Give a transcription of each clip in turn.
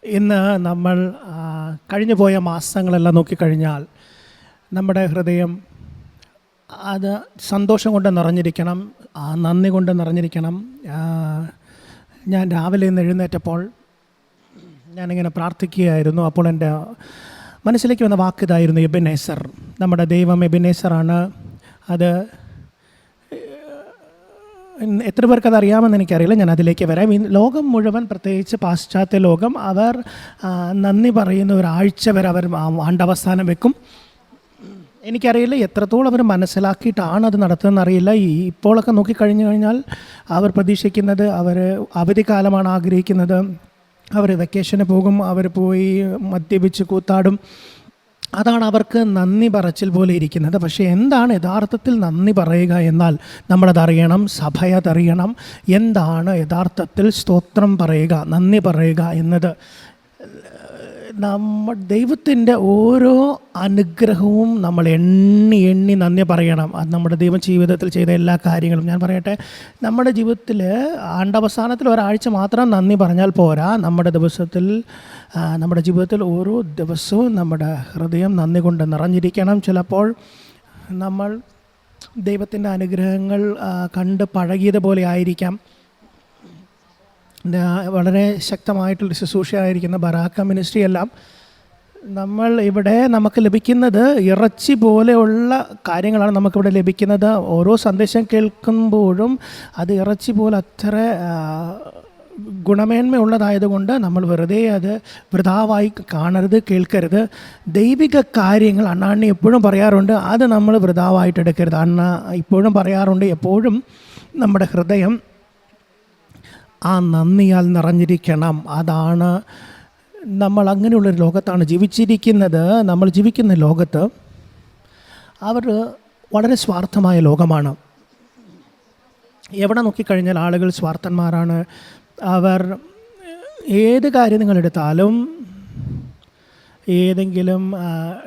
ഇന്ന് നമ്മൾ കഴിഞ്ഞു പോയ മാസങ്ങളെല്ലാം നോക്കിക്കഴിഞ്ഞാൽ നമ്മുടെ ഹൃദയം അത് സന്തോഷം കൊണ്ട് നിറഞ്ഞിരിക്കണം, നന്ദി കൊണ്ട് നിറഞ്ഞിരിക്കണം. ഞാൻ രാവിലെ ഇന്ന് എഴുന്നേറ്റപ്പോൾ ഞാനിങ്ങനെ പ്രാർത്ഥിക്കുകയായിരുന്നു. അപ്പോൾ എൻ്റെ മനസ്സിലേക്ക് വന്ന വാക്കിതായിരുന്നു എബിനേസർ. നമ്മുടെ ദൈവം എബിനേസറാണ്. അത് എത്ര പേർക്കത് അറിയാമെന്ന് എനിക്കറിയില്ല, ഞാൻ അതിലേക്ക് വരാം. ഈ ലോകം മുഴുവൻ, പ്രത്യേകിച്ച് പാശ്ചാത്യ ലോകം, അവർ നന്ദി പറയുന്ന ഒരാഴ്ച വരെ അവർ ആണ്ടവസാനം വെക്കും. എനിക്കറിയില്ല എത്രത്തോളം അവർ മനസ്സിലാക്കിയിട്ടാണ് അത് നടത്തുന്നതെന്നറിയില്ല. ഇപ്പോഴൊക്കെ നോക്കിക്കഴിഞ്ഞു കഴിഞ്ഞാൽ അവർ പ്രതീക്ഷിക്കുന്നത്, അവർ അവധിക്കാലമാണ് ആഗ്രഹിക്കുന്നത്, അവർ വെക്കേഷന് പോകും, അവർ പോയി മദ്യപിച്ച് കൂത്താടും. അതാണ് അവർക്ക് നന്ദി പറച്ചിൽ പോലെ ഇരിക്കുന്നത്. പക്ഷേ എന്താണ് യഥാർത്ഥത്തിൽ നന്ദി പറയുക എന്നാൽ നമ്മളതറിയണം, സഭയതറിയണം. എന്താണ് യഥാർത്ഥത്തിൽ സ്തോത്രം പറയുക, നന്ദി പറയുക എന്നത്? ദൈവത്തിൻ്റെ ഓരോ അനുഗ്രഹവും നമ്മൾ എണ്ണി എണ്ണി നന്ദി പറയണം. അത് നമ്മുടെ ദൈവം ജീവിതത്തിൽ ചെയ്ത എല്ലാ കാര്യങ്ങളും. ഞാൻ പറയട്ടെ, നമ്മുടെ ജീവിതത്തിൽ ആണ്ടവസാനത്തിൽ ഒരാഴ്ച മാത്രം നന്ദി പറഞ്ഞാൽ പോരാ. നമ്മുടെ ജീവിതത്തിൽ ഓരോ ദിവസവും നമ്മുടെ ഹൃദയം നന്ദി കൊണ്ട് നിറഞ്ഞിരിക്കണം. ചിലപ്പോൾ നമ്മൾ ദൈവത്തിൻ്റെ അനുഗ്രഹങ്ങൾ കണ്ട് പഴകിയതുപോലെ ആയിരിക്കാം. വളരെ ശക്തമായിട്ടുള്ള ശുശ്രൂഷയായിരിക്കുന്ന ബറാക്ക മിനിസ്ട്രി എല്ലാം നമ്മൾ ഇവിടെ നമുക്ക് ലഭിക്കുന്നത് ഇറച്ചി പോലെയുള്ള കാര്യങ്ങളാണ് നമുക്കിവിടെ ലഭിക്കുന്നത്. ഓരോ സന്ദേശം കേൾക്കുമ്പോഴും അത് ഇറച്ചി പോലെ അത്ര ഗുണമേന്മയുള്ളതായതുകൊണ്ട് നമ്മൾ വെറുതെ അത് വൃഥാവായി കാണരുത്, കേൾക്കരുത്. ദൈവിക കാര്യങ്ങൾ അണ്ണാണ്ണി എപ്പോഴും പറയാറുണ്ട്, അത് നമ്മൾ വൃഥാവായിട്ട് എടുക്കരുത്. അണ്ണ ഇപ്പോഴും പറയാറുണ്ട്, എപ്പോഴും നമ്മുടെ ഹൃദയം ആ നന്ദിയാൽ നിറഞ്ഞിരിക്കണം. അതാണ് നമ്മൾ അങ്ങനെയുള്ളൊരു ലോകത്താണ് ജീവിച്ചിരിക്കുന്നത്. നമ്മൾ ജീവിക്കുന്ന ലോകത്ത് അവർ വളരെ സ്വാർത്ഥമായ ലോകമാണ്. എവിടെ നോക്കിക്കഴിഞ്ഞാൽ ആളുകൾ സ്വാർത്ഥന്മാരാണ്. അവർ ഏത് കാര്യം നിങ്ങളെടുത്താലും, ഏതെങ്കിലും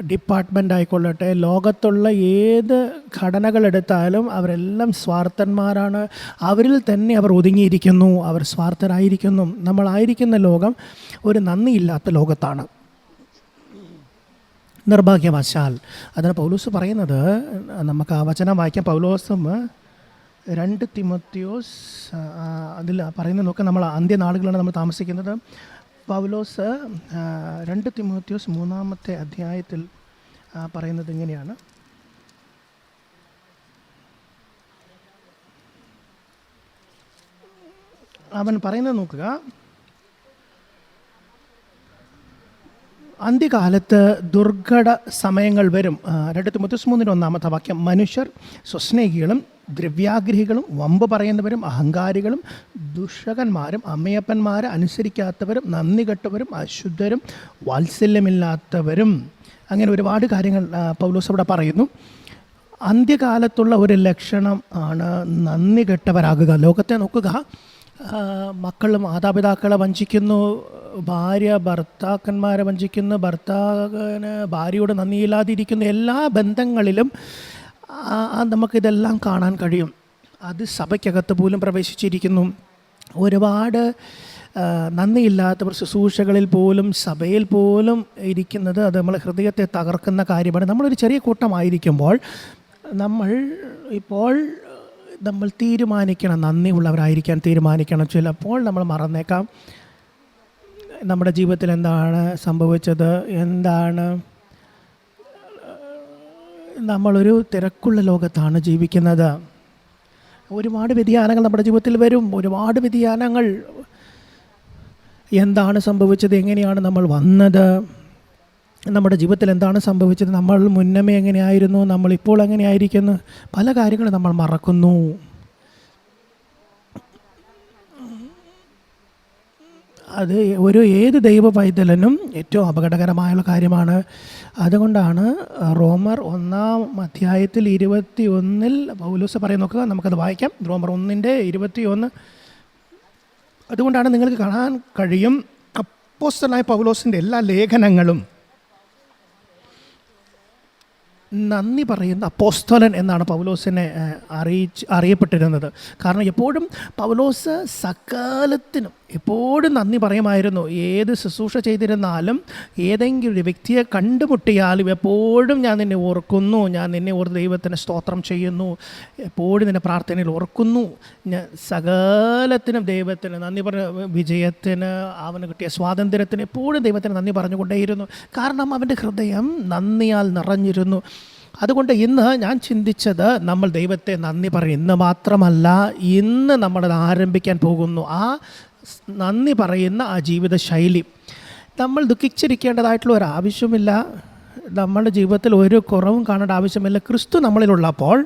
ഡിപ്പാർട്ട്മെൻ്റ് ആയിക്കൊള്ളട്ടെ, ലോകത്തുള്ള ഏത് ഘടനകളെടുത്താലും അവരെല്ലാം സ്വാർത്ഥന്മാരാണ്. അവരിൽ തന്നെ അവർ ഒതുങ്ങിയിരിക്കുന്നു, അവർ സ്വാർത്ഥരായിരിക്കുന്നു. നമ്മളായിരിക്കുന്ന ലോകം ഒരു നന്ദിയില്ലാത്ത ലോകത്താണ്, നിർഭാഗ്യവശാൽ. അതിന് പൗലോസ് പറയുന്നത്, നമുക്ക് ആ വചനം വായിക്കാം. പൗലോസും 2 തിമോത്തിയോസ് അതിൽ പറയുന്നത് നോക്കാം. നമ്മൾ അന്ത്യനാളുകളാണ് നമ്മൾ താമസിക്കുന്നത്. പൗലോസ് 2 തിമോത്തിയോസ് 3-ാമത്തെ അധ്യായത്തിൽ പറയുന്നത് ഇങ്ങനെയാണ്. അവൻ പറയുന്നത് നോക്കുക, അന്ത്യകാലത്ത് ദുർഘട സമയങ്ങൾ വരും. 2 തിമോത്തിയോസ് 3-ന്റെ 1-ാമത്തെ വാക്യം. മനുഷ്യർ സ്വസ്നേഹികളും ദ്രവ്യാഗ്രഹികളും വമ്പ് പറയുന്നവരും അഹങ്കാരികളും ദുഷകന്മാരും അമ്മയപ്പന്മാരെ അനുസരിക്കാത്തവരും നന്ദി കെട്ടവരും അശുദ്ധരും വാത്സല്യമില്ലാത്തവരും. അങ്ങനെ ഒരുപാട് കാര്യങ്ങൾ പൗലോസ് അവിടെ പറയുന്നു. അന്ത്യകാലത്തുള്ള ഒരു ലക്ഷണം ആണ് നന്ദി കെട്ടവരാകുക. ലോകത്തെ നോക്കുക, മക്കൾ മാതാപിതാക്കളെ വഞ്ചിക്കുന്നു, ഭാര്യ ഭർത്താക്കന്മാരെ വഞ്ചിക്കുന്നു, ഭർത്താവിന് ഭാര്യയോട് നന്ദിയില്ലാതിരിക്കുന്നു. എല്ലാ ബന്ധങ്ങളിലും നമുക്കിതെല്ലാം കാണാൻ കഴിയും. അത് സഭയ്ക്കകത്ത് പോലും പ്രവേശിച്ചിരിക്കുന്നു. ഒരുപാട് നന്ദിയില്ലാത്തവർ ശുശ്രൂഷകളിൽ പോലും സഭയിൽ പോലും ഇരിക്കുന്നത് അത് നമ്മളെ ഹൃദയത്തെ തകർക്കുന്ന കാര്യമാണ്. നമ്മളൊരു ചെറിയ കൂട്ടമായിരിക്കുമ്പോൾ നമ്മൾ തീരുമാനിക്കണം, നന്ദിയുള്ളവരായിരിക്കാൻ തീരുമാനിക്കണം. ചിലപ്പോൾ നമ്മൾ മറന്നേക്കാം നമ്മുടെ ജീവിതത്തിൽ എന്താണ് സംഭവിച്ചത്, എന്താണ്. നമ്മളൊരു തിരക്കുള്ള ലോകത്താണ് ജീവിക്കുന്നത്. ഒരുപാട് വ്യതിയാനങ്ങൾ നമ്മുടെ ജീവിതത്തിൽ വരും, ഒരുപാട് വ്യതിയാനങ്ങൾ. എന്താണ് സംഭവിച്ചത്, എങ്ങനെയാണ് നമ്മൾ വന്നത്, നമ്മുടെ ജീവിതത്തിൽ എന്താണ് സംഭവിച്ചത്, നമ്മൾ മുന്നമേ എങ്ങനെയായിരുന്നു, നമ്മളിപ്പോൾ എങ്ങനെയായിരിക്കുന്നു, പല കാര്യങ്ങളും നമ്മൾ മറക്കുന്നു. അത് ഏത് ദൈവ പൈതലിനും ഏറ്റവും അപകടകരമായുള്ള കാര്യമാണ്. അതുകൊണ്ടാണ് റോമർ 1-ാം അധ്യായത്തിൽ 21 പൗലോസ് പറയുന്നത് നോക്കുക, നമുക്കത് വായിക്കാം. റോമർ 1:21. അതുകൊണ്ടാണ് നിങ്ങൾക്ക് കാണാൻ കഴിയും, അപ്പോസ്തലനായ പൗലോസിൻ്റെ എല്ലാ ലേഖനങ്ങളും നന്ദി പറയുന്ന അപ്പോസ്തലൻ എന്നാണ് അറിയപ്പെട്ടിരുന്നത്. കാരണം എപ്പോഴും പൗലോസ് സകലത്തിനും എപ്പോഴും നന്ദി പറയുമായിരുന്നു. ഏത് ശുശ്രൂഷ ചെയ്തിരുന്നാലും ഏതെങ്കിലും ഒരു വ്യക്തിയെ കണ്ടുമുട്ടിയാലും എപ്പോഴും ഞാൻ നിന്നെ ഓർക്കുന്നു, ഞാൻ നിന്നെ ഓർത്ത് ദൈവത്തിന് സ്തോത്രം ചെയ്യുന്നു, എപ്പോഴും നിന്നെ പ്രാർത്ഥനയിൽ ഓർക്കുന്നു. ഞാൻ സകലത്തിനും ദൈവത്തിന് നന്ദി വിജയത്തിന്, അവന് കിട്ടിയ സ്വാതന്ത്ര്യത്തിന് എപ്പോഴും ദൈവത്തിന് നന്ദി പറഞ്ഞുകൊണ്ടേയിരുന്നു. കാരണം അവൻ്റെ ഹൃദയം നന്ദിയാൽ നിറഞ്ഞിരുന്നു. അതുകൊണ്ട് ഇന്ന് ഞാൻ ചിന്തിച്ചത്, നമ്മൾ ദൈവത്തെ നന്ദി പറയും. ഇന്ന് മാത്രമല്ല, ഇന്ന് നമ്മളത് ആരംഭിക്കാൻ പോകുന്നു. ആ നന്ദി പറയുന്ന ആ ജീവിത ശൈലി നമ്മൾ ദുഃഖിച്ചിരിക്കേണ്ടതായിട്ടുള്ള ഒരു ആവശ്യമില്ല. നമ്മുടെ ജീവിതത്തിൽ ഒരു കുറവും കാണേണ്ട ആവശ്യമില്ല. ക്രിസ്തു നമ്മളിലുള്ളപ്പോൾ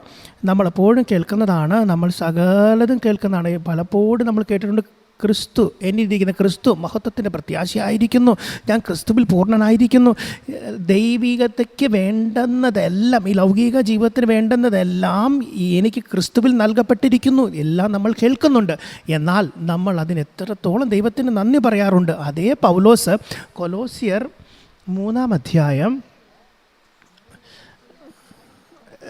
നമ്മളെപ്പോഴും കേൾക്കുന്നതാണ്, നമ്മൾ സകലതും കേൾക്കുന്നതാണ്. പലപ്പോഴും നമ്മൾ കേട്ടിട്ടുണ്ട്, ക്രിസ്തു എന്നിരിക്കുന്ന ക്രിസ്തു മഹത്വത്തിൻ്റെ പ്രത്യാശയായിരിക്കുന്നു, ഞാൻ ക്രിസ്തുവിൽ പൂർണ്ണനായിരിക്കുന്നു. ദൈവികതയ്ക്ക് വേണ്ടുന്നതെല്ലാം, ഈ ലൗകിക ജീവിതത്തിന് വേണ്ടുന്നതെല്ലാം എനിക്ക് ക്രിസ്തുവിൽ നൽകപ്പെട്ടിരിക്കുന്നു, എല്ലാം നമ്മൾ കേൾക്കുന്നുണ്ട്. എന്നാൽ നമ്മൾ അതിന് എത്രത്തോളം ദൈവത്തിന് നന്ദി പറയാറുണ്ട്? അതേ പൗലോസ് കൊലോസ്യർ 3-ാം അധ്യായം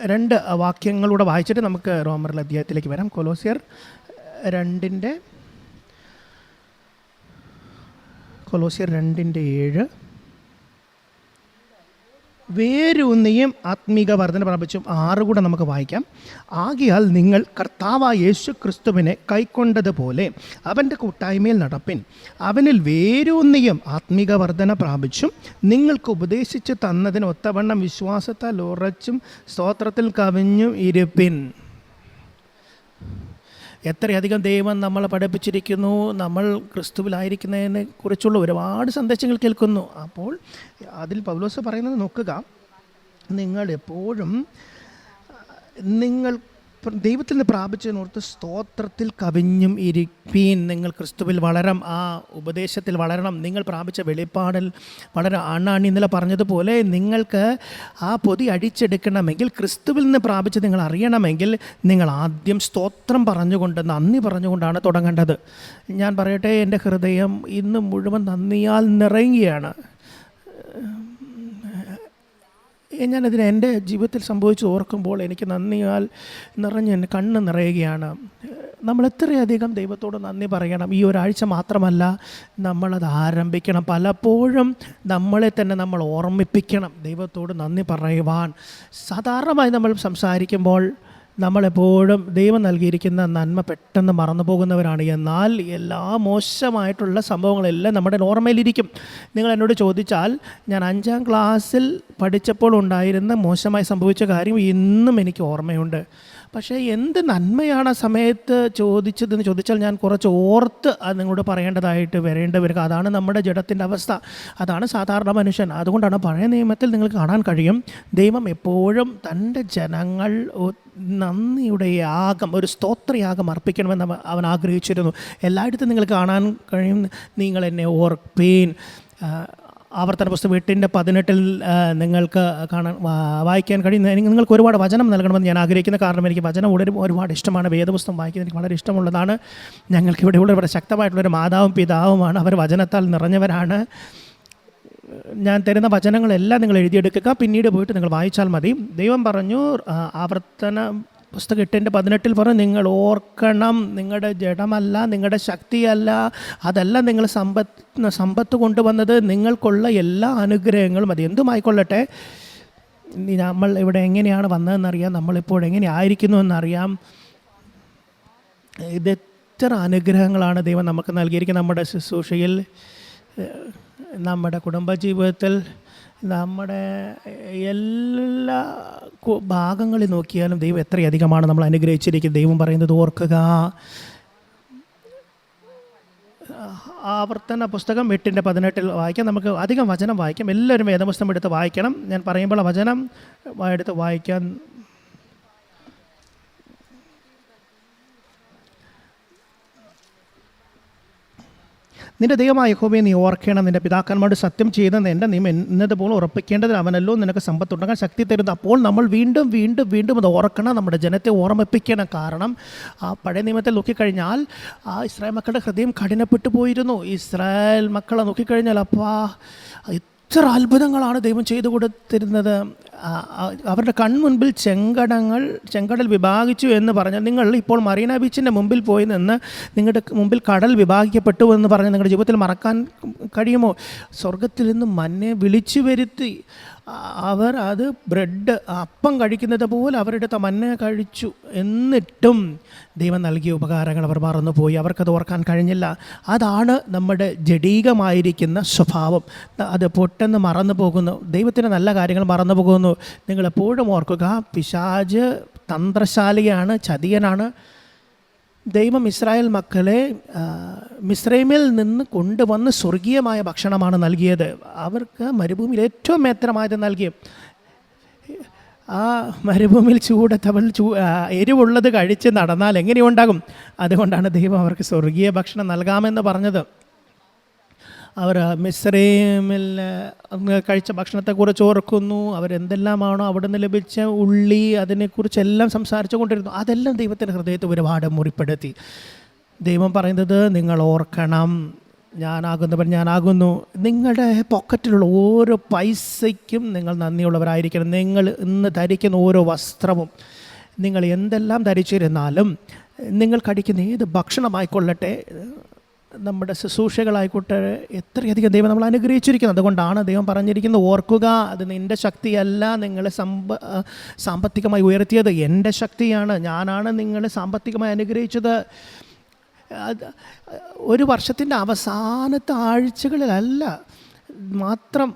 2 വാക്യങ്ങളൂടെ വായിച്ചിട്ട് നമുക്ക് റോമറിലെ അധ്യായത്തിലേക്ക് വരാം. കൊലോസ്യർ 2:7 വേരൂന്നിയും ആത്മീക വർധന പ്രാപിച്ചും 6 കൂടെ നമുക്ക് വായിക്കാം. ആകയാൽ നിങ്ങൾ കർത്താവായ യേശു ക്രിസ്തുവിനെ കൈക്കൊണ്ടതുപോലെ അവൻ്റെ കൂട്ടായ്മയിൽ നടപ്പിൻ. അവനിൽ വേരൂന്നിയും ആത്മീക വർധന പ്രാപിച്ചും നിങ്ങൾക്ക് ഉപദേശിച്ച് തന്നതിന് ഒത്തവണ്ണം വിശ്വാസത്താൽ ഉറച്ചും സ്തോത്രത്തിൽ കവിഞ്ഞും ഇരുപ്പിൻ. എത്രയധികം ദൈവം നമ്മളെ പഠിപ്പിച്ചിരിക്കുന്നു. നമ്മൾ ക്രിസ്തുവിലായിരിക്കുന്നതിനെ കുറിച്ചുള്ള ഒരുപാട് സന്ദേശങ്ങൾ കേൾക്കുന്നു. അപ്പോൾ അതിൽ പൗലോസ് പറയുന്നത് നോക്കുക, നിങ്ങൾ എപ്പോഴും ദൈവത്തിൽ നിന്ന് പ്രാപിച്ചതിനോർത്ത് സ്തോത്രത്തിൽ കവിഞ്ഞും ഇരിപ്പീൻ. നിങ്ങൾ ക്രിസ്തുവിൽ വളരണം, ആ ഉപദേശത്തിൽ വളരണം. നിങ്ങൾ പ്രാപിച്ച വെളിപ്പാടിൽ വളരെ ഇന്നലെ പറഞ്ഞതുപോലെ നിങ്ങൾക്ക് ആ പൊതി അടിച്ചെടുക്കണമെങ്കിൽ, ക്രിസ്തുവിൽ നിന്ന് പ്രാപിച്ച് നിങ്ങൾ അറിയണമെങ്കിൽ, നിങ്ങൾ ആദ്യം സ്തോത്രം പറഞ്ഞുകൊണ്ട്, നന്ദി പറഞ്ഞുകൊണ്ടാണ് തുടങ്ങേണ്ടത്. ഞാൻ പറയട്ടെ, എൻ്റെ ഹൃദയം ഇന്ന് മുഴുവൻ നന്ദിയാൽ നിറയുകയാണ്. ഞാനതിന് എൻ്റെ ജീവിതത്തിൽ സംഭവിച്ച് ഓർക്കുമ്പോൾ എനിക്ക് നന്ദിയാൽ നിറഞ്ഞ് എൻ്റെ കണ്ണ് നിറയുകയാണ്. നമ്മൾ എത്രയധികം ദൈവത്തോട് നന്ദി പറയണം. ഈ ഒരാഴ്ച മാത്രമല്ല, നമ്മളത് ആരംഭിക്കണം. പലപ്പോഴും നമ്മളെ തന്നെ നമ്മൾ ഓർമ്മിപ്പിക്കണം ദൈവത്തോട് നന്ദി പറയുവാൻ. സാധാരണമായി നമ്മൾ സംസാരിക്കുമ്പോൾ നമ്മളെപ്പോഴും ദൈവം നൽകിയിരിക്കുന്ന നന്മ പെട്ടെന്ന് മറന്നു പോകുന്നവരാണ്. എന്നാൽ എല്ലാ മോശമായിട്ടുള്ള സംഭവങ്ങളെല്ലാം നമ്മുടെ ഓർമ്മയിലിരിക്കും. നിങ്ങൾ എന്നോട് ചോദിച്ചാൽ, ഞാൻ 5-ാം ക്ലാസ്സിൽ പഠിച്ചപ്പോൾ ഉണ്ടായിരുന്ന മോശമായി സംഭവിച്ച കാര്യം ഇന്നും എനിക്ക് ഓർമ്മയുണ്ട്. പക്ഷേ എന്ത് നന്മയാണ് ആ സമയത്ത് ചോദിച്ചതെന്ന് ചോദിച്ചാൽ, ഞാൻ കുറച്ച് ഓർത്ത് അത് നിങ്ങളോട് പറയേണ്ടതായിട്ട് വരിക. അതാണ് നമ്മുടെ ജഡത്തിൻ്റെ അവസ്ഥ, അതാണ് സാധാരണ മനുഷ്യൻ. അതുകൊണ്ടാണ് പഴയ നിയമത്തിൽ നിങ്ങൾക്ക് കാണാൻ കഴിയും, ദൈവം എപ്പോഴും തൻ്റെ ജനങ്ങൾ നന്ദിയുടെ യാഗം, ഒരു സ്തോത്രയാഗം അർപ്പിക്കണമെന്ന് അവൻ ആഗ്രഹിച്ചിരുന്നു. എല്ലായിടത്തും നിങ്ങൾ കാണാൻ കഴിയും, നിങ്ങൾ എന്നെ ഓർപ്പീൻ. ആവർത്തന പുസ്തകം 8:18 നിങ്ങൾക്ക് വായിക്കാൻ കഴിയും. നിങ്ങൾക്ക് ഒരുപാട് വചനം നൽകണമെന്ന് ഞാൻ ആഗ്രഹിക്കുന്ന കാരണം എനിക്ക് വചനം ഒരുപാട് ഇഷ്ടമാണ്. വേദപുസ്തകം വായിക്കുന്നത് എനിക്ക് വളരെ ഇഷ്ടമുള്ളതാണ്. ഞങ്ങൾക്കിവിടെ വളരെ ശക്തമായിട്ടുള്ളൊരു മാതാവും പിതാവുമാണ്. അവർ വചനത്താൽ നിറഞ്ഞവരാണ്. ഞാൻ തരുന്ന വചനങ്ങളെല്ലാം നിങ്ങൾ എഴുതിയെടുക്കുക, പിന്നീട് പോയിട്ട് നിങ്ങൾ വായിച്ചാൽ മതി. ദൈവം പറഞ്ഞു, ആവർത്തന പുസ്തകം 8:18 പറഞ്ഞു, നിങ്ങൾ ഓർക്കണം, നിങ്ങളുടെ ജഡമല്ല, നിങ്ങളുടെ ശക്തിയല്ല, അതല്ല നിങ്ങൾ സമ്പത്ത് കൊണ്ടുവന്നത്, നിങ്ങൾക്കുള്ള എല്ലാ അനുഗ്രഹങ്ങളും അത് എന്തുമായിക്കൊള്ളട്ടെ. നമ്മൾ ഇവിടെ എങ്ങനെയാണ് വന്നതെന്നറിയാം, നമ്മളിപ്പോൾ എങ്ങനെ ആയിരിക്കുന്നു എന്നറിയാം. ഇതെത്ര അനുഗ്രഹങ്ങളാണ് ദൈവം നമുക്ക് നൽകിയിരിക്കുന്നത്. നമ്മുടെ ശുശ്രൂഷയിൽ, നമ്മുടെ കുടുംബജീവിതത്തിൽ, നമ്മുടെ എല്ലാ ഭാഗങ്ങളിൽ നോക്കിയാലും ദൈവം എത്രയധികമാണ് നമ്മൾ അനുഗ്രഹിച്ചിരിക്കുന്നത്. ദൈവം പറയുന്നത് ഓർക്കുക. ആവർത്തന പുസ്തകം 8:18 വായിക്കാം. നമുക്ക് അധികം വചനം വായിക്കാം. എല്ലാവരും വേദപുസ്തകം എടുത്ത് വായിക്കണം. ഞാൻ പറയുമ്പോൾ വചനം എടുത്ത് വായിക്കാൻ. നിന്റെ ദൈവമായ യഹോവയെ നീ ഓർക്കണം. നിന്റെ പിതാക്കന്മാരോട് സത്യം ചെയ്തെന്ന് എൻ്റെ നിയമം എന്നതുപോലെ ഉറപ്പിക്കേണ്ടതിന് അവനല്ലോ നിനക്ക് സമ്പത്തുണ്ടാകാൻ ശക്തി തരുന്നത്. അപ്പോൾ നമ്മൾ വീണ്ടും വീണ്ടും വീണ്ടും അത് ഓർക്കണം, നമ്മുടെ ജനത്തെ ഓർമ്മിപ്പിക്കണം. കാരണം ആ പഴയ നിയമത്തിൽ നോക്കിക്കഴിഞ്ഞാൽ ആ ഇസ്രായേൽ മക്കളുടെ ഹൃദയം കഠിനപ്പെട്ടു പോയിരുന്നു. ഇസ്രായേൽ മക്കളെ നോക്കിക്കഴിഞ്ഞാൽ, അപ്പാ എത്ര അത്ഭുതങ്ങളാണ് ദൈവം ചെയ്തു കൊടുത്തിരുന്നത്. അവരുടെ കൺമുൻപിൽ ചെങ്കടൽ വിഭാഗിച്ചു എന്ന് പറഞ്ഞാൽ, നിങ്ങൾ ഇപ്പോൾ മറീന ബീച്ചിൻ്റെ മുമ്പിൽ പോയി നിന്ന് നിങ്ങളുടെ മുമ്പിൽ കടൽ വിഭാഗിക്കപ്പെട്ടു എന്ന് പറഞ്ഞാൽ നിങ്ങളുടെ ജീവിതത്തിൽ മറക്കാൻ കഴിയുമോ? സ്വർഗത്തിൽ നിന്ന് മന്നെ വിളിച്ചു വരുത്തി അവർ അത് അപ്പം കഴിക്കുന്നത് പോലെ അവരുടെ മന്ന കഴിച്ചു. എന്നിട്ടും ദൈവം നൽകിയ ഉപകാരങ്ങൾ അവർ മറന്നുപോയി, അവർക്കത് ഓർക്കാൻ കഴിഞ്ഞില്ല. അതാണ് നമ്മുടെ ജഡീകമായിരിക്കുന്ന സ്വഭാവം. അത് പെട്ടെന്ന് മറന്നു പോകുന്നു, ദൈവത്തിൻ്റെ നല്ല കാര്യങ്ങൾ മറന്നു പോകുന്നു. നിങ്ങളെപ്പോഴും ഓർക്കുക, പിശാച് തന്ത്രശാലിയാണ്, ചതിയനാണ്. ദൈവം ഇസ്രായേൽ മക്കളെ മിസ്രൈമിൽ നിന്ന് കൊണ്ടുവന്ന് സ്വർഗീയമായ ഭക്ഷണമാണ് നൽകിയത്. അവർക്ക് മരുഭൂമിയിൽ ഏറ്റവും മേത്രമായത് നൽകി. ആ മരുഭൂമിയിൽ എരിവുള്ളത് കഴിച്ച് നടന്നാൽ എങ്ങനെയുണ്ടാകും? അതുകൊണ്ടാണ് ദൈവം അവർക്ക് സ്വർഗീയ ഭക്ഷണം നൽകാമെന്ന് പറഞ്ഞത്. അവർ മിസ്രൈമിൽ കഴിച്ച ഭക്ഷണത്തെക്കുറിച്ച് ഓർക്കുന്നു. അവരെന്തെല്ലാമാണോ അവിടെ നിന്ന് ലഭിച്ച ഉള്ളി, അതിനെക്കുറിച്ചെല്ലാം സംസാരിച്ചു കൊണ്ടിരുന്നു. അതെല്ലാം ദൈവത്തിൻ്റെ ഹൃദയത്തെ ഒരുപാട് മുറിപ്പെടുത്തി. ദൈവം പറയുന്നത്, നിങ്ങൾ ഓർക്കണം, ഞാനാകുന്നവൻ ഞാനാകുന്നു. നിങ്ങളുടെ പോക്കറ്റിലുള്ള ഓരോ പൈസയ്ക്കും നിങ്ങൾ നന്ദിയുള്ളവരായിരിക്കണം. നിങ്ങൾ ഇന്ന് ധരിക്കുന്ന ഓരോ വസ്ത്രവും, നിങ്ങൾ എന്തെല്ലാം ധരിച്ചിരുന്നാലും, നിങ്ങൾ കഴിക്കുന്ന ഏത് ഭക്ഷണമായിക്കൊള്ളട്ടെ, നമ്മുടെ ശുശ്രൂഷകളായിക്കോട്ടെ, എത്രയധികം ദൈവം നമ്മൾ അനുഗ്രഹിച്ചിരിക്കുന്നത്. അതുകൊണ്ടാണ് ദൈവം പറഞ്ഞിരിക്കുന്നത്, ഓർക്കുക, അത് നിൻ്റെ ശക്തിയല്ല നിങ്ങളെ സാമ്പത്തികമായി ഉയർത്തിയത്, എൻ്റെ ശക്തിയാണ്, ഞാനാണ് നിങ്ങളെ സാമ്പത്തികമായി അനുഗ്രഹിച്ചത്. ഒരു വർഷത്തിൻ്റെ അവസാനത്തെ ആഴ്ചകളിലല്ല മാത്രം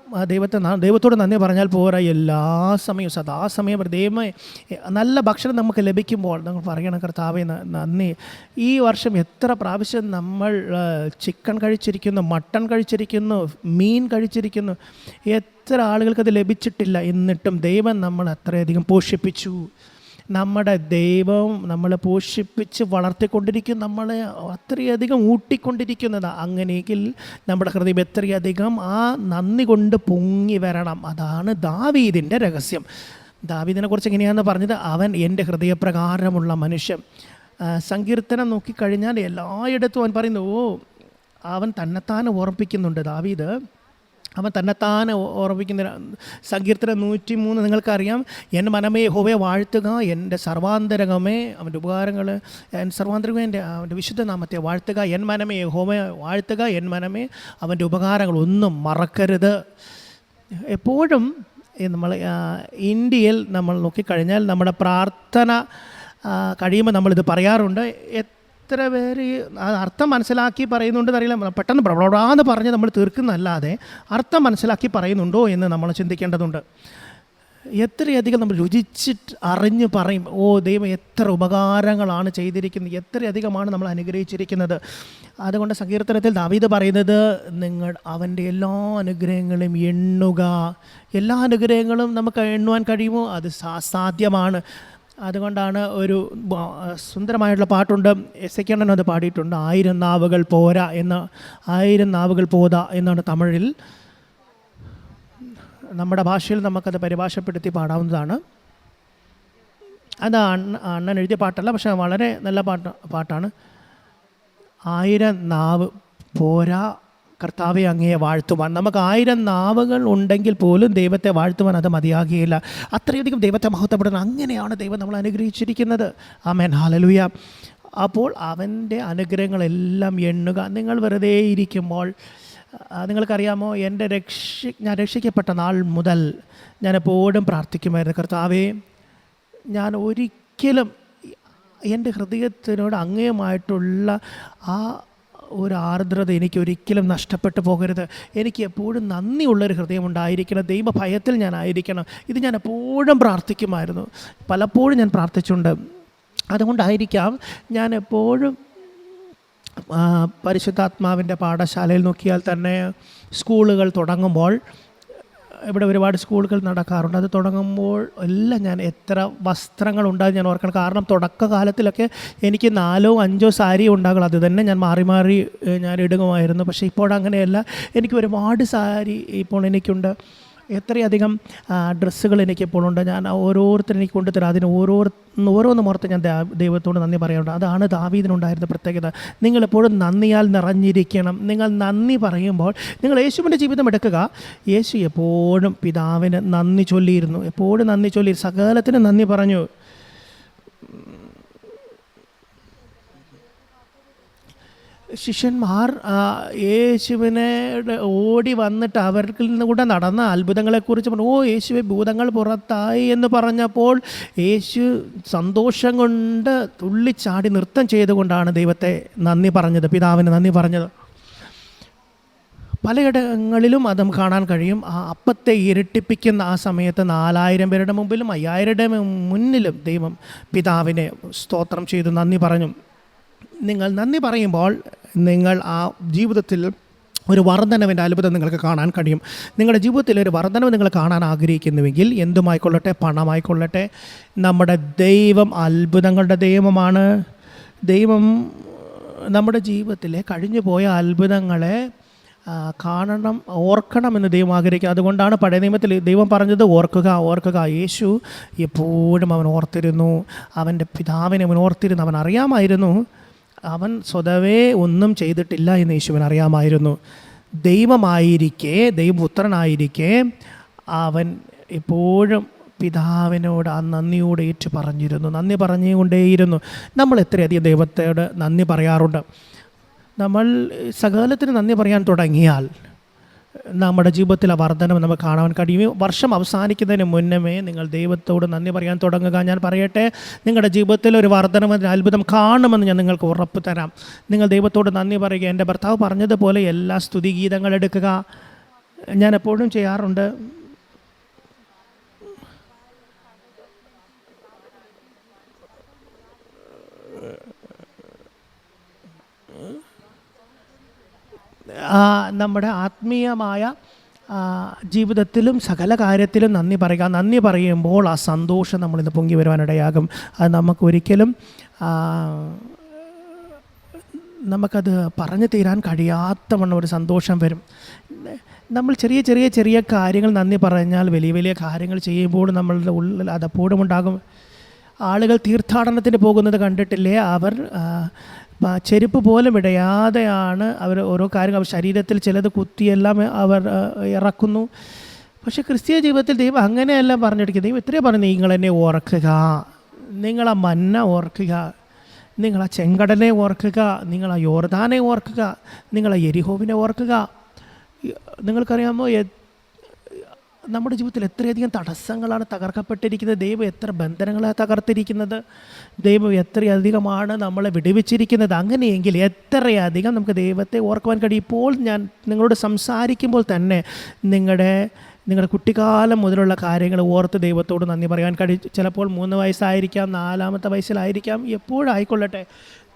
ദൈവത്തോട് നന്ദി പറഞ്ഞാൽ പോരാ. എല്ലാ സമയവും സദാസമയം ദൈവമേ, നല്ല ഭക്ഷണം നമുക്ക് ലഭിക്കുമ്പോൾ നമ്മൾ പറയണം, കർത്താവേ നന്ദി. ഈ വർഷം എത്ര പ്രാവശ്യം നമ്മൾ ചിക്കൻ കഴിച്ചിരിക്കുന്നു, മട്ടൺ കഴിച്ചിരിക്കുന്നു, മീൻ കഴിച്ചിരിക്കുന്നു. എത്ര ആളുകൾക്കത് ലഭിച്ചിട്ടില്ല. എന്നിട്ടും ദൈവം നമ്മൾ അത്രയധികം പോഷിപ്പിച്ചു. നമ്മുടെ ദൈവം നമ്മളെ പോഷിപ്പിച്ച് വളർത്തിക്കൊണ്ടിരിക്കും, നമ്മളെ അത്രയധികം ഊട്ടിക്കൊണ്ടിരിക്കുന്നത്. അങ്ങനെയെങ്കിൽ നമ്മുടെ ഹൃദയം എത്രയധികം ആ നന്ദി കൊണ്ട് പൊങ്ങി വരണം. അതാണ് ദാവീദിൻ്റെ രഹസ്യം. ദാവീദിനെക്കുറിച്ച് എങ്ങനെയാണെന്ന് പറഞ്ഞത്, അവൻ എൻ്റെ ഹൃദയപ്രകാരമുള്ള മനുഷ്യൻ. സങ്കീർത്തനം നോക്കിക്കഴിഞ്ഞാൽ എല്ലായിടത്തും അവൻ പറയുന്നു, അവൻ തന്നെത്താനെ ഓർമ്മിപ്പിക്കുന്നുണ്ട്. ദാവീദ് അവൻ തന്നെത്താനെ ഓർമ്മിക്കുന്ന സങ്കീർത്തനം 103 നിങ്ങൾക്കറിയാം. എൻ മനമേ യഹോവയെ വാഴ്ത്തുക, എൻ്റെ സർവാന്തരംഗമേ അവൻ്റെ ഉപകാരങ്ങൾ, എൻ്റെ സർവാന്തരംഗമേ അവൻ്റെ വിശുദ്ധ നാമത്തെ വാഴ്ത്തുക. എൻ മനമേ യഹോവയെ വാഴ്ത്തുക, എൻ മനമേ അവൻ്റെ ഉപകാരങ്ങൾ ഒന്നും മറക്കരുത്. എപ്പോഴും നമ്മൾ ഇന്ത്യയിൽ നമ്മൾ നോക്കിക്കഴിഞ്ഞാൽ നമ്മുടെ പ്രാർത്ഥന കഴിയുമ്പോൾ നമ്മളിത് പറയാറുണ്ട്. എത്ര പേര് അർത്ഥം മനസ്സിലാക്കി പറയുന്നുണ്ടെന്ന് അറിയില്ല. പെട്ടെന്ന് പ്രബോടാന്ന് പറഞ്ഞ് നമ്മൾ തീർക്കുന്നതല്ലാതെ അർത്ഥം മനസ്സിലാക്കി പറയുന്നുണ്ടോ എന്ന് നമ്മൾ ചിന്തിക്കേണ്ടതുണ്ട്. എത്രയധികം നമ്മൾ രുചിച്ചിട്ട് അറിഞ്ഞ് പറയും, ദൈവം എത്ര ഉപകാരങ്ങളാണ് ചെയ്തിരിക്കുന്നത്, എത്രയധികമാണ് നമ്മൾ അനുഗ്രഹിച്ചിരിക്കുന്നത്. അതുകൊണ്ട് സങ്കീർത്തനത്തിൽ ദാവീദ് പറയുന്നത്, നിങ്ങൾ അവൻ്റെ എല്ലാ അനുഗ്രഹങ്ങളും എണ്ണുക. എല്ലാ അനുഗ്രഹങ്ങളും നമുക്ക് എണ്ണുവാൻ കഴിയുമോ? അത് സാധ്യമാണ്. അതുകൊണ്ടാണ് ഒരു സുന്ദരമായിട്ടുള്ള പാട്ടുണ്ട്, എസയ്ക്കണ്ണൻ അത് പാടിയിട്ടുണ്ട്. 1000 നാവുകൾ പോരാ എന്ന്, 1000 നാവുകൾ പോതാ എന്നാണ് തമിഴിൽ. നമ്മുടെ ഭാഷയിൽ നമുക്കത് പരിഭാഷപ്പെടുത്തി പാടാവുന്നതാണ്. അത് അണ്ണൻ എഴുതിയ പാട്ടല്ല, പക്ഷേ വളരെ നല്ല പാട്ടാണ്. 1000 നാവ് പോരാ കർത്താവെ അങ്ങയെ വാഴ്ത്തുവാൻ. നമുക്ക് 1000 നാവുകൾ ഉണ്ടെങ്കിൽ പോലും ദൈവത്തെ വാഴ്ത്തുവാൻ അത് മതിയാകുകയില്ല. അത്രയധികം ദൈവത്തെ മഹത്വപ്പെടുന്നത്. അങ്ങനെയാണ് ദൈവം നമ്മൾ അനുഗ്രഹിച്ചിരിക്കുന്നത്. ആമേൻ, ഹല്ലേലൂയ. അപ്പോൾ അവൻ്റെ അനുഗ്രഹങ്ങളെല്ലാം എണ്ണുക. നിങ്ങൾ വെറുതെ ഇരിക്കുമ്പോൾ, നിങ്ങൾക്കറിയാമോ, ഞാൻ രക്ഷിക്കപ്പെട്ട നാൾ മുതൽ ഞാൻ എപ്പോഴും പ്രാർത്ഥിക്കുമായിരുന്നു, കർത്താവേ, ഞാൻ ഒരിക്കലും എൻ്റെ ഹൃദയത്തിനോട് അങ്ങേയമായിട്ടുള്ള ആ ഒരു ആർദ്രത എനിക്കൊരിക്കലും നഷ്ടപ്പെട്ടു പോകരുത്. എനിക്ക് എപ്പോഴും നന്ദിയുള്ളൊരു ഹൃദയം ഉണ്ടായിരിക്കണം, ദൈവഭയത്തിൽ ഞാനായിരിക്കണം. ഇത് ഞാൻ എപ്പോഴും പ്രാർത്ഥിക്കുമായിരുന്നു, പലപ്പോഴും ഞാൻ പ്രാർത്ഥിച്ചിട്ടുണ്ട്. അതുകൊണ്ടായിരിക്കാം ഞാൻ എപ്പോഴും പരിശുദ്ധാത്മാവിൻ്റെ പാഠശാലയിൽ നോക്കിയാൽ തന്നെ സ്കൂളുകൾ തുടങ്ങുമ്പോൾ, ഇവിടെ ഒരുപാട് സ്കൂളുകൾ നടക്കാറുണ്ട്, അത് തുടങ്ങുമ്പോൾ എല്ലാം ഞാൻ എത്ര വസ്ത്രങ്ങളുണ്ടാകും ഞാൻ ഓർക്കണം. കാരണം തുടക്കകാലത്തിലൊക്കെ എനിക്ക് 4 or 5 സാരി ഉണ്ടാകും, അത് തന്നെ ഞാൻ മാറി മാറി ഞാൻ ഇടുകയായിരുന്നു. പക്ഷേ ഇപ്പോഴങ്ങനെയല്ല, എനിക്ക് ഒരുപാട് സാരി ഇപ്പോൾ എനിക്കുണ്ട്. എത്രയധികം ഡ്രസ്സുകൾ എനിക്കിപ്പോൾ ഉണ്ട്. ഞാൻ ഓരോരുത്തരും എനിക്ക് കൊണ്ടുതരാം. അതിന് ഓരോന്നും ഓർത്ത് ഞാൻ ദൈവത്തോട് നന്ദി പറയാറുണ്ട്. അതാണ് ദാവീദിനുണ്ടായിരുന്ന പ്രത്യേകത. നിങ്ങളെപ്പോഴും നന്ദിയാൽ നിറഞ്ഞിരിക്കണം. നിങ്ങൾ നന്ദി പറയുമ്പോൾ നിങ്ങൾ യേശുവിൻ്റെ ജീവിതം എടുക്കുക. യേശു എപ്പോഴും പിതാവിന് നന്ദി ചൊല്ലിയിരുന്നു. എപ്പോഴും നന്ദി ചൊല്ലി, സകലത്തിന് നന്ദി പറഞ്ഞു. ശിഷ്യന്മാർ യേശുവിനെ ഓടി വന്നിട്ട് അവരിൽ നിന്ന് കൂടെ നടന്ന അത്ഭുതങ്ങളെക്കുറിച്ച് പറഞ്ഞു. യേശുവെ, ഭൂതങ്ങൾ പുറത്തായി എന്ന് പറഞ്ഞപ്പോൾ യേശു സന്തോഷം കൊണ്ട് തുള്ളിച്ചാടി നൃത്തം ചെയ്തുകൊണ്ടാണ് ദൈവത്തെ നന്ദി പറഞ്ഞത്, പിതാവിന് നന്ദി പറഞ്ഞത്. പലയിടങ്ങളിലും അത് നമുക്ക് കാണാൻ കഴിയും. ആ അപ്പത്തെ ഇരട്ടിപ്പിക്കുന്ന ആ സമയത്ത് 4000 പേരുടെ മുമ്പിലും 5000 മുന്നിലും ദൈവം പിതാവിനെ സ്തോത്രം ചെയ്തു നന്ദി പറഞ്ഞു. നിങ്ങൾ നന്ദി പറയുമ്പോൾ നിങ്ങൾ ആ ജീവിതത്തിൽ ഒരു വർധനവിൻ്റെ അത്ഭുതം നിങ്ങൾക്ക് കാണാൻ കഴിയും. നിങ്ങളുടെ ജീവിതത്തിൽ ഒരു വർധനവ് നിങ്ങൾ കാണാൻ ആഗ്രഹിക്കുന്നുവെങ്കിൽ, എന്തുമായിക്കൊള്ളട്ടെ, പണമായിക്കൊള്ളട്ടെ, നമ്മുടെ ദൈവം അത്ഭുതങ്ങളുടെ ദൈവമാണ്. ദൈവം നമ്മുടെ ജീവിതത്തിലെ കഴിഞ്ഞു പോയ അത്ഭുതങ്ങളെ ഓർക്കണമെന്ന് ദൈവം ആഗ്രഹിക്കുക. അതുകൊണ്ടാണ് പഴയ നിയമത്തിൽ ദൈവം പറഞ്ഞത്, ഓർക്കുക. യേശു എപ്പോഴും അവൻ ഓർത്തിരുന്നു. അവൻ്റെ പിതാവിനെ അവൻ ഓർത്തിരുന്നു. അവൻ അറിയാമായിരുന്നു അവൻ സ്വതവേ ഒന്നും ചെയ്തിട്ടില്ല എന്ന് യേശുവിന് അറിയാമായിരുന്നു. ദൈവമായിരിക്കെ, ദൈവപുത്രനായിരിക്കെ അവൻ എപ്പോഴും പിതാവിനോട് ആ നന്ദിയോട് ഏറ്റു പറഞ്ഞിരുന്നു, നന്ദി പറഞ്ഞുകൊണ്ടേയിരുന്നു. നമ്മൾ എത്രയധികം ദൈവത്തോട് നന്ദി പറയാറുണ്ട്. നമ്മൾ സകലത്തിന് നന്ദി പറയാൻ തുടങ്ങിയാൽ നമ്മുടെ ജീവിതത്തിലെ വർധനം നമുക്ക് കാണാൻ കഴിയും. വർഷം അവസാനിക്കുന്നതിന് മുന്നമേ നിങ്ങൾ ദൈവത്തോട് നന്ദി പറയാൻ തുടങ്ങുക. ഞാൻ പറയട്ടെ, നിങ്ങളുടെ ജീവിതത്തിൽ ഒരു വർധനം, അത്ഭുതം കാണുമെന്ന് ഞാൻ നിങ്ങൾക്ക് ഉറപ്പ് തരാം. നിങ്ങൾ ദൈവത്തോട് നന്ദി പറയുക. എൻ്റെ ഭർത്താവ് പറഞ്ഞതുപോലെ എല്ലാ സ്തുതിഗീതങ്ങൾ എടുക്കുക. ഞാൻ എപ്പോഴും ചെയ്യാറുണ്ട്. നമ്മുടെ ആത്മീയമായ ജീവിതത്തിലും സകല കാര്യത്തിലും നന്ദി പറയുക. നന്ദി പറയുമ്പോൾ ആ സന്തോഷം നമ്മളിന്ന് പൊങ്ങി വരുവാനിടയാകും. അത് നമുക്കൊരിക്കലും നമുക്കത് പറഞ്ഞു തീരാൻ കഴിയാത്തവണ്ണം ഒരു സന്തോഷം വരും. നമ്മൾ ചെറിയ കാര്യങ്ങൾ നന്ദി പറഞ്ഞാൽ വലിയ കാര്യങ്ങൾ ചെയ്യുമ്പോൾ നമ്മളുടെ ഉള്ളിൽ അതപ്പോഴും ഉണ്ടാകും. ആളുകൾ തീർത്ഥാടനത്തിന് പോകുന്നത് കണ്ടിട്ടില്ലേ? അവർ ചെരുപ്പ് പോലും ഇടയാതെയാണ് അവർ ഓരോ കാര്യങ്ങൾ, അവർ ശരീരത്തിൽ ചിലത് കുത്തിയെല്ലാം അവർ ഇറക്കുന്നു. പക്ഷേ ക്രിസ്തീയ ജീവിതത്തിൽ ദൈവം അങ്ങനെയെല്ലാം പറഞ്ഞിരിക്കുന്നത്. ദൈവം ഇത്രയും പറഞ്ഞു, നിങ്ങളെന്നെ ഓർക്കുക, നിങ്ങളാ മന്ന ഓർക്കുക, നിങ്ങളാ ചെങ്കടനെ ഓർക്കുക, നിങ്ങളാ യോർദാനെ ഓർക്കുക, നിങ്ങളാ യെരിഹോവിനെ ഓർക്കുക. നിങ്ങൾക്കറിയാമോ, നമ്മുടെ ജീവിതത്തിൽ എത്രയധികം തടസ്സങ്ങളാണ് തകർക്കപ്പെട്ടിരിക്കുന്നത്. ദൈവം എത്ര ബന്ധനങ്ങളാണ് തകർത്തിരിക്കുന്നത്. ദൈവം എത്രയധികമാണ് നമ്മളെ വിടുവിച്ചിരിക്കുന്നത്. അങ്ങനെയെങ്കിൽ എത്രയധികം നമുക്ക് ദൈവത്തെ ഓർക്കുവാൻ കഴിയും. ഇപ്പോൾ ഞാൻ നിങ്ങളോട് സംസാരിക്കുമ്പോൾ തന്നെ നിങ്ങളുടെ കുട്ടിക്കാലം മുതലുള്ള കാര്യങ്ങൾ ഓർത്ത് ദൈവത്തോട് നന്ദി പറയാൻ കഴിയും. ചിലപ്പോൾ 3 വയസ്സായിരിക്കാം, 4-ാമത്തെ വയസ്സിലായിരിക്കാം, എപ്പോഴായിക്കൊള്ളട്ടെ,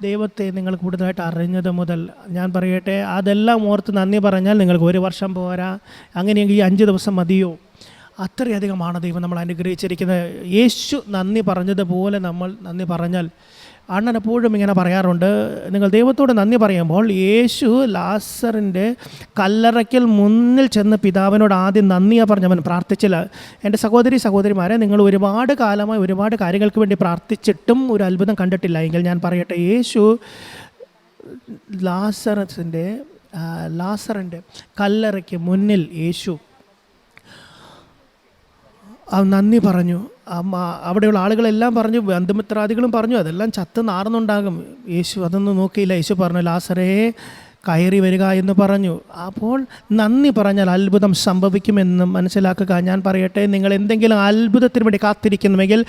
ദൈവത്തെ നിങ്ങൾ കൂടുതലായിട്ട് അറിഞ്ഞത് മുതൽ ഞാൻ പറയട്ടെ, അതെല്ലാം ഓർത്ത് നന്ദി പറഞ്ഞാൽ നിങ്ങൾക്ക് 1 വർഷം പോരാ. അങ്ങനെയെങ്കിൽ 5 ദിവസം മതിയോ? അത്രയധികമാണ് ദൈവം നമ്മൾ അനുഗ്രഹിച്ചിരിക്കുന്നത്. യേശു നന്ദി പറഞ്ഞതുപോലെ നമ്മൾ നന്ദി പറഞ്ഞാൽ, അണ്ണൻ എപ്പോഴും ഇങ്ങനെ പറയാറുണ്ട്, നിങ്ങൾ ദൈവത്തോട് നന്ദി പറയുമ്പോൾ, യേശു ലാസറിൻ്റെ കല്ലറയ്ക്കൽ മുന്നിൽ ചെന്ന് പിതാവിനോട് ആദ്യം നന്ദിയാണ് പറഞ്ഞവൻ പ്രാർത്ഥിച്ചില്ല. എൻ്റെ സഹോദരിമാരെ, നിങ്ങൾ ഒരുപാട് കാലമായി ഒരുപാട് കാര്യങ്ങൾക്ക് വേണ്ടി പ്രാർത്ഥിച്ചിട്ടും ഒരു അത്ഭുതം കണ്ടിട്ടില്ല എങ്കിൽ ഞാൻ പറയട്ടെ, യേശു ലാസറിൻ്റെ കല്ലറയ്ക്ക് മുന്നിൽ യേശു നന്ദി പറഞ്ഞു. അവിടെയുള്ള ആളുകളെല്ലാം പറഞ്ഞു, ബന്ധുമിത്രാദികളും പറഞ്ഞു, അതെല്ലാം ചത്ത് നാർന്നുണ്ടാകും. യേശു അതൊന്നും നോക്കിയില്ല. യേശു പറഞ്ഞു, ലാസറേ കയറി വരിക എന്ന് പറഞ്ഞു. അപ്പോൾ നന്ദി പറഞ്ഞാൽ അത്ഭുതം സംഭവിക്കുമെന്ന് മനസ്സിലാക്കുക. ഞാൻ പറയട്ടെ, നിങ്ങൾ എന്തെങ്കിലും അത്ഭുതത്തിന് വേണ്ടി കാത്തിരിക്കുന്നുവെങ്കിൽ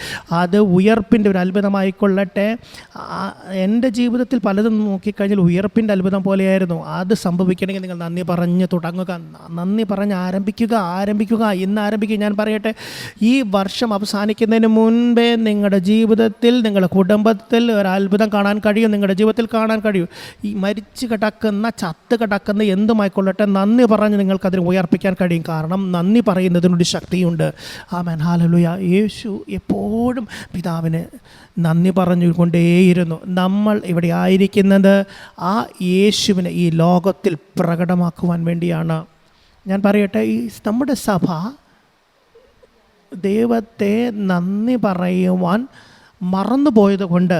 അത് ഉയർപ്പിൻ്റെ ഒരു അത്ഭുതമായിക്കൊള്ളട്ടെ. എൻ്റെ ജീവിതത്തിൽ പലതും നോക്കിക്കഴിഞ്ഞാൽ ഉയർപ്പിൻ്റെ അത്ഭുതം പോലെയായിരുന്നു. അത് സംഭവിക്കണമെങ്കിൽ നിങ്ങൾ നന്ദി പറഞ്ഞ് തുടങ്ങുക, നന്ദി പറഞ്ഞ് ആരംഭിക്കുക. ഇന്ന് ആരംഭിക്കുക. ഞാൻ പറയട്ടെ, ഈ വർഷം അവസാനിക്കുന്നതിന് മുൻപേ നിങ്ങളുടെ ജീവിതത്തിൽ, നിങ്ങളുടെ കുടുംബത്തിൽ ഒരു അത്ഭുതം കാണാൻ കഴിയും. നിങ്ങളുടെ ജീവിതത്തിൽ കാണാൻ കഴിയും. ഈ മരിച്ചു കിടക്കുന്ന, ചത്ത് കിടക്കുന്ന എന്തുമായിക്കൊള്ളട്ടെ, നന്ദി പറഞ്ഞ് നിങ്ങൾക്കതിന് ഉയർപ്പിക്കാൻ കഴിയും. കാരണം നന്ദി പറയുന്നതിനൊരു ശക്തിയുണ്ട്. ആമേൻ, ഹല്ലേലൂയ. യേശു എപ്പോഴും പിതാവിന് നന്ദി പറഞ്ഞുകൊണ്ടേയിരുന്നു. നമ്മൾ ഇവിടെ ആയിരിക്കുന്നത് ആ യേശുവിനെ ഈ ലോകത്തിൽ പ്രകടമാക്കുവാൻ വേണ്ടിയാണ്. ഞാൻ പറയട്ടെ, ഈ നമ്മുടെ സഭ ദൈവത്തെ നന്ദി പറയുവാൻ മറന്നുപോയത് കൊണ്ട്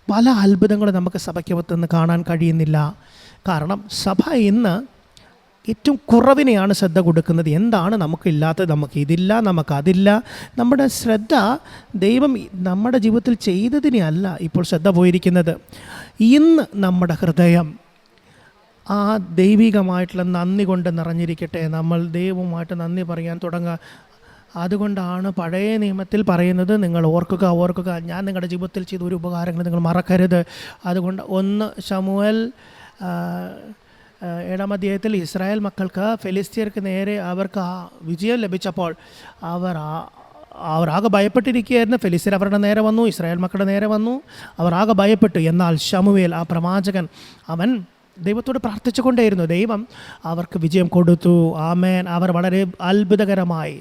പല അത്ഭുതങ്ങളും നമുക്ക് സഭയ്ക്കകത്തുനിന്ന് കാണാൻ കഴിയുന്നില്ല. കാരണം സഭ ഇന്ന് ഏറ്റവും കുറവിനെയാണ് ശ്രദ്ധ കൊടുക്കുന്നത്. എന്താണ് നമുക്കില്ലാത്തത്? നമുക്കിതില്ല, നമുക്കതില്ല. നമ്മുടെ ശ്രദ്ധ ദൈവം നമ്മുടെ ജീവിതത്തിൽ ചെയ്തതിനെ അല്ല ഇപ്പോൾ ശ്രദ്ധ പോയിരിക്കുന്നത്. ഇന്ന് നമ്മുടെ ഹൃദയം ആ ദൈവികമായിട്ടുള്ള നന്ദി കൊണ്ട് നിറഞ്ഞിരിക്കട്ടെ. നമ്മൾ ദൈവവുമായിട്ട് നന്ദി പറയാൻ തുടങ്ങുക. അതുകൊണ്ടാണ് പഴയ നിയമത്തിൽ പറയുന്നത്, നിങ്ങൾ ഓർക്കുക, ഞാൻ നിങ്ങളുടെ ജീവിതത്തിൽ ചെയ്ത ഒരു ഉപകാരങ്ങൾ നിങ്ങൾ മറക്കരുത്. അതുകൊണ്ട് 1 ശമൂവേൽ 7-ാം അധ്യായത്തിൽ ഇസ്രായേൽ മക്കൾക്ക് ഫെലിസ്ത്യർക്ക് നേരെ അവർക്ക് ആ വിജയം ലഭിച്ചപ്പോൾ അവർ ആകെ ഭയപ്പെട്ടിരിക്കുകയായിരുന്നു. ഫെലിസ്ത്യർ അവരുടെ നേരെ വന്നു, ഇസ്രായേൽ മക്കളുടെ നേരെ വന്നു, അവർ ആകെ ഭയപ്പെട്ടു. എന്നാൽ ശമൂവേൽ ആ പ്രവാചകൻ അവൻ ദൈവത്തോട് പ്രാർത്ഥിച്ചുകൊണ്ടേയിരുന്നു. ദൈവം അവർക്ക് വിജയം കൊടുത്തു. ആമേൻ. അവർ വളരെ അത്ഭുതകരമായി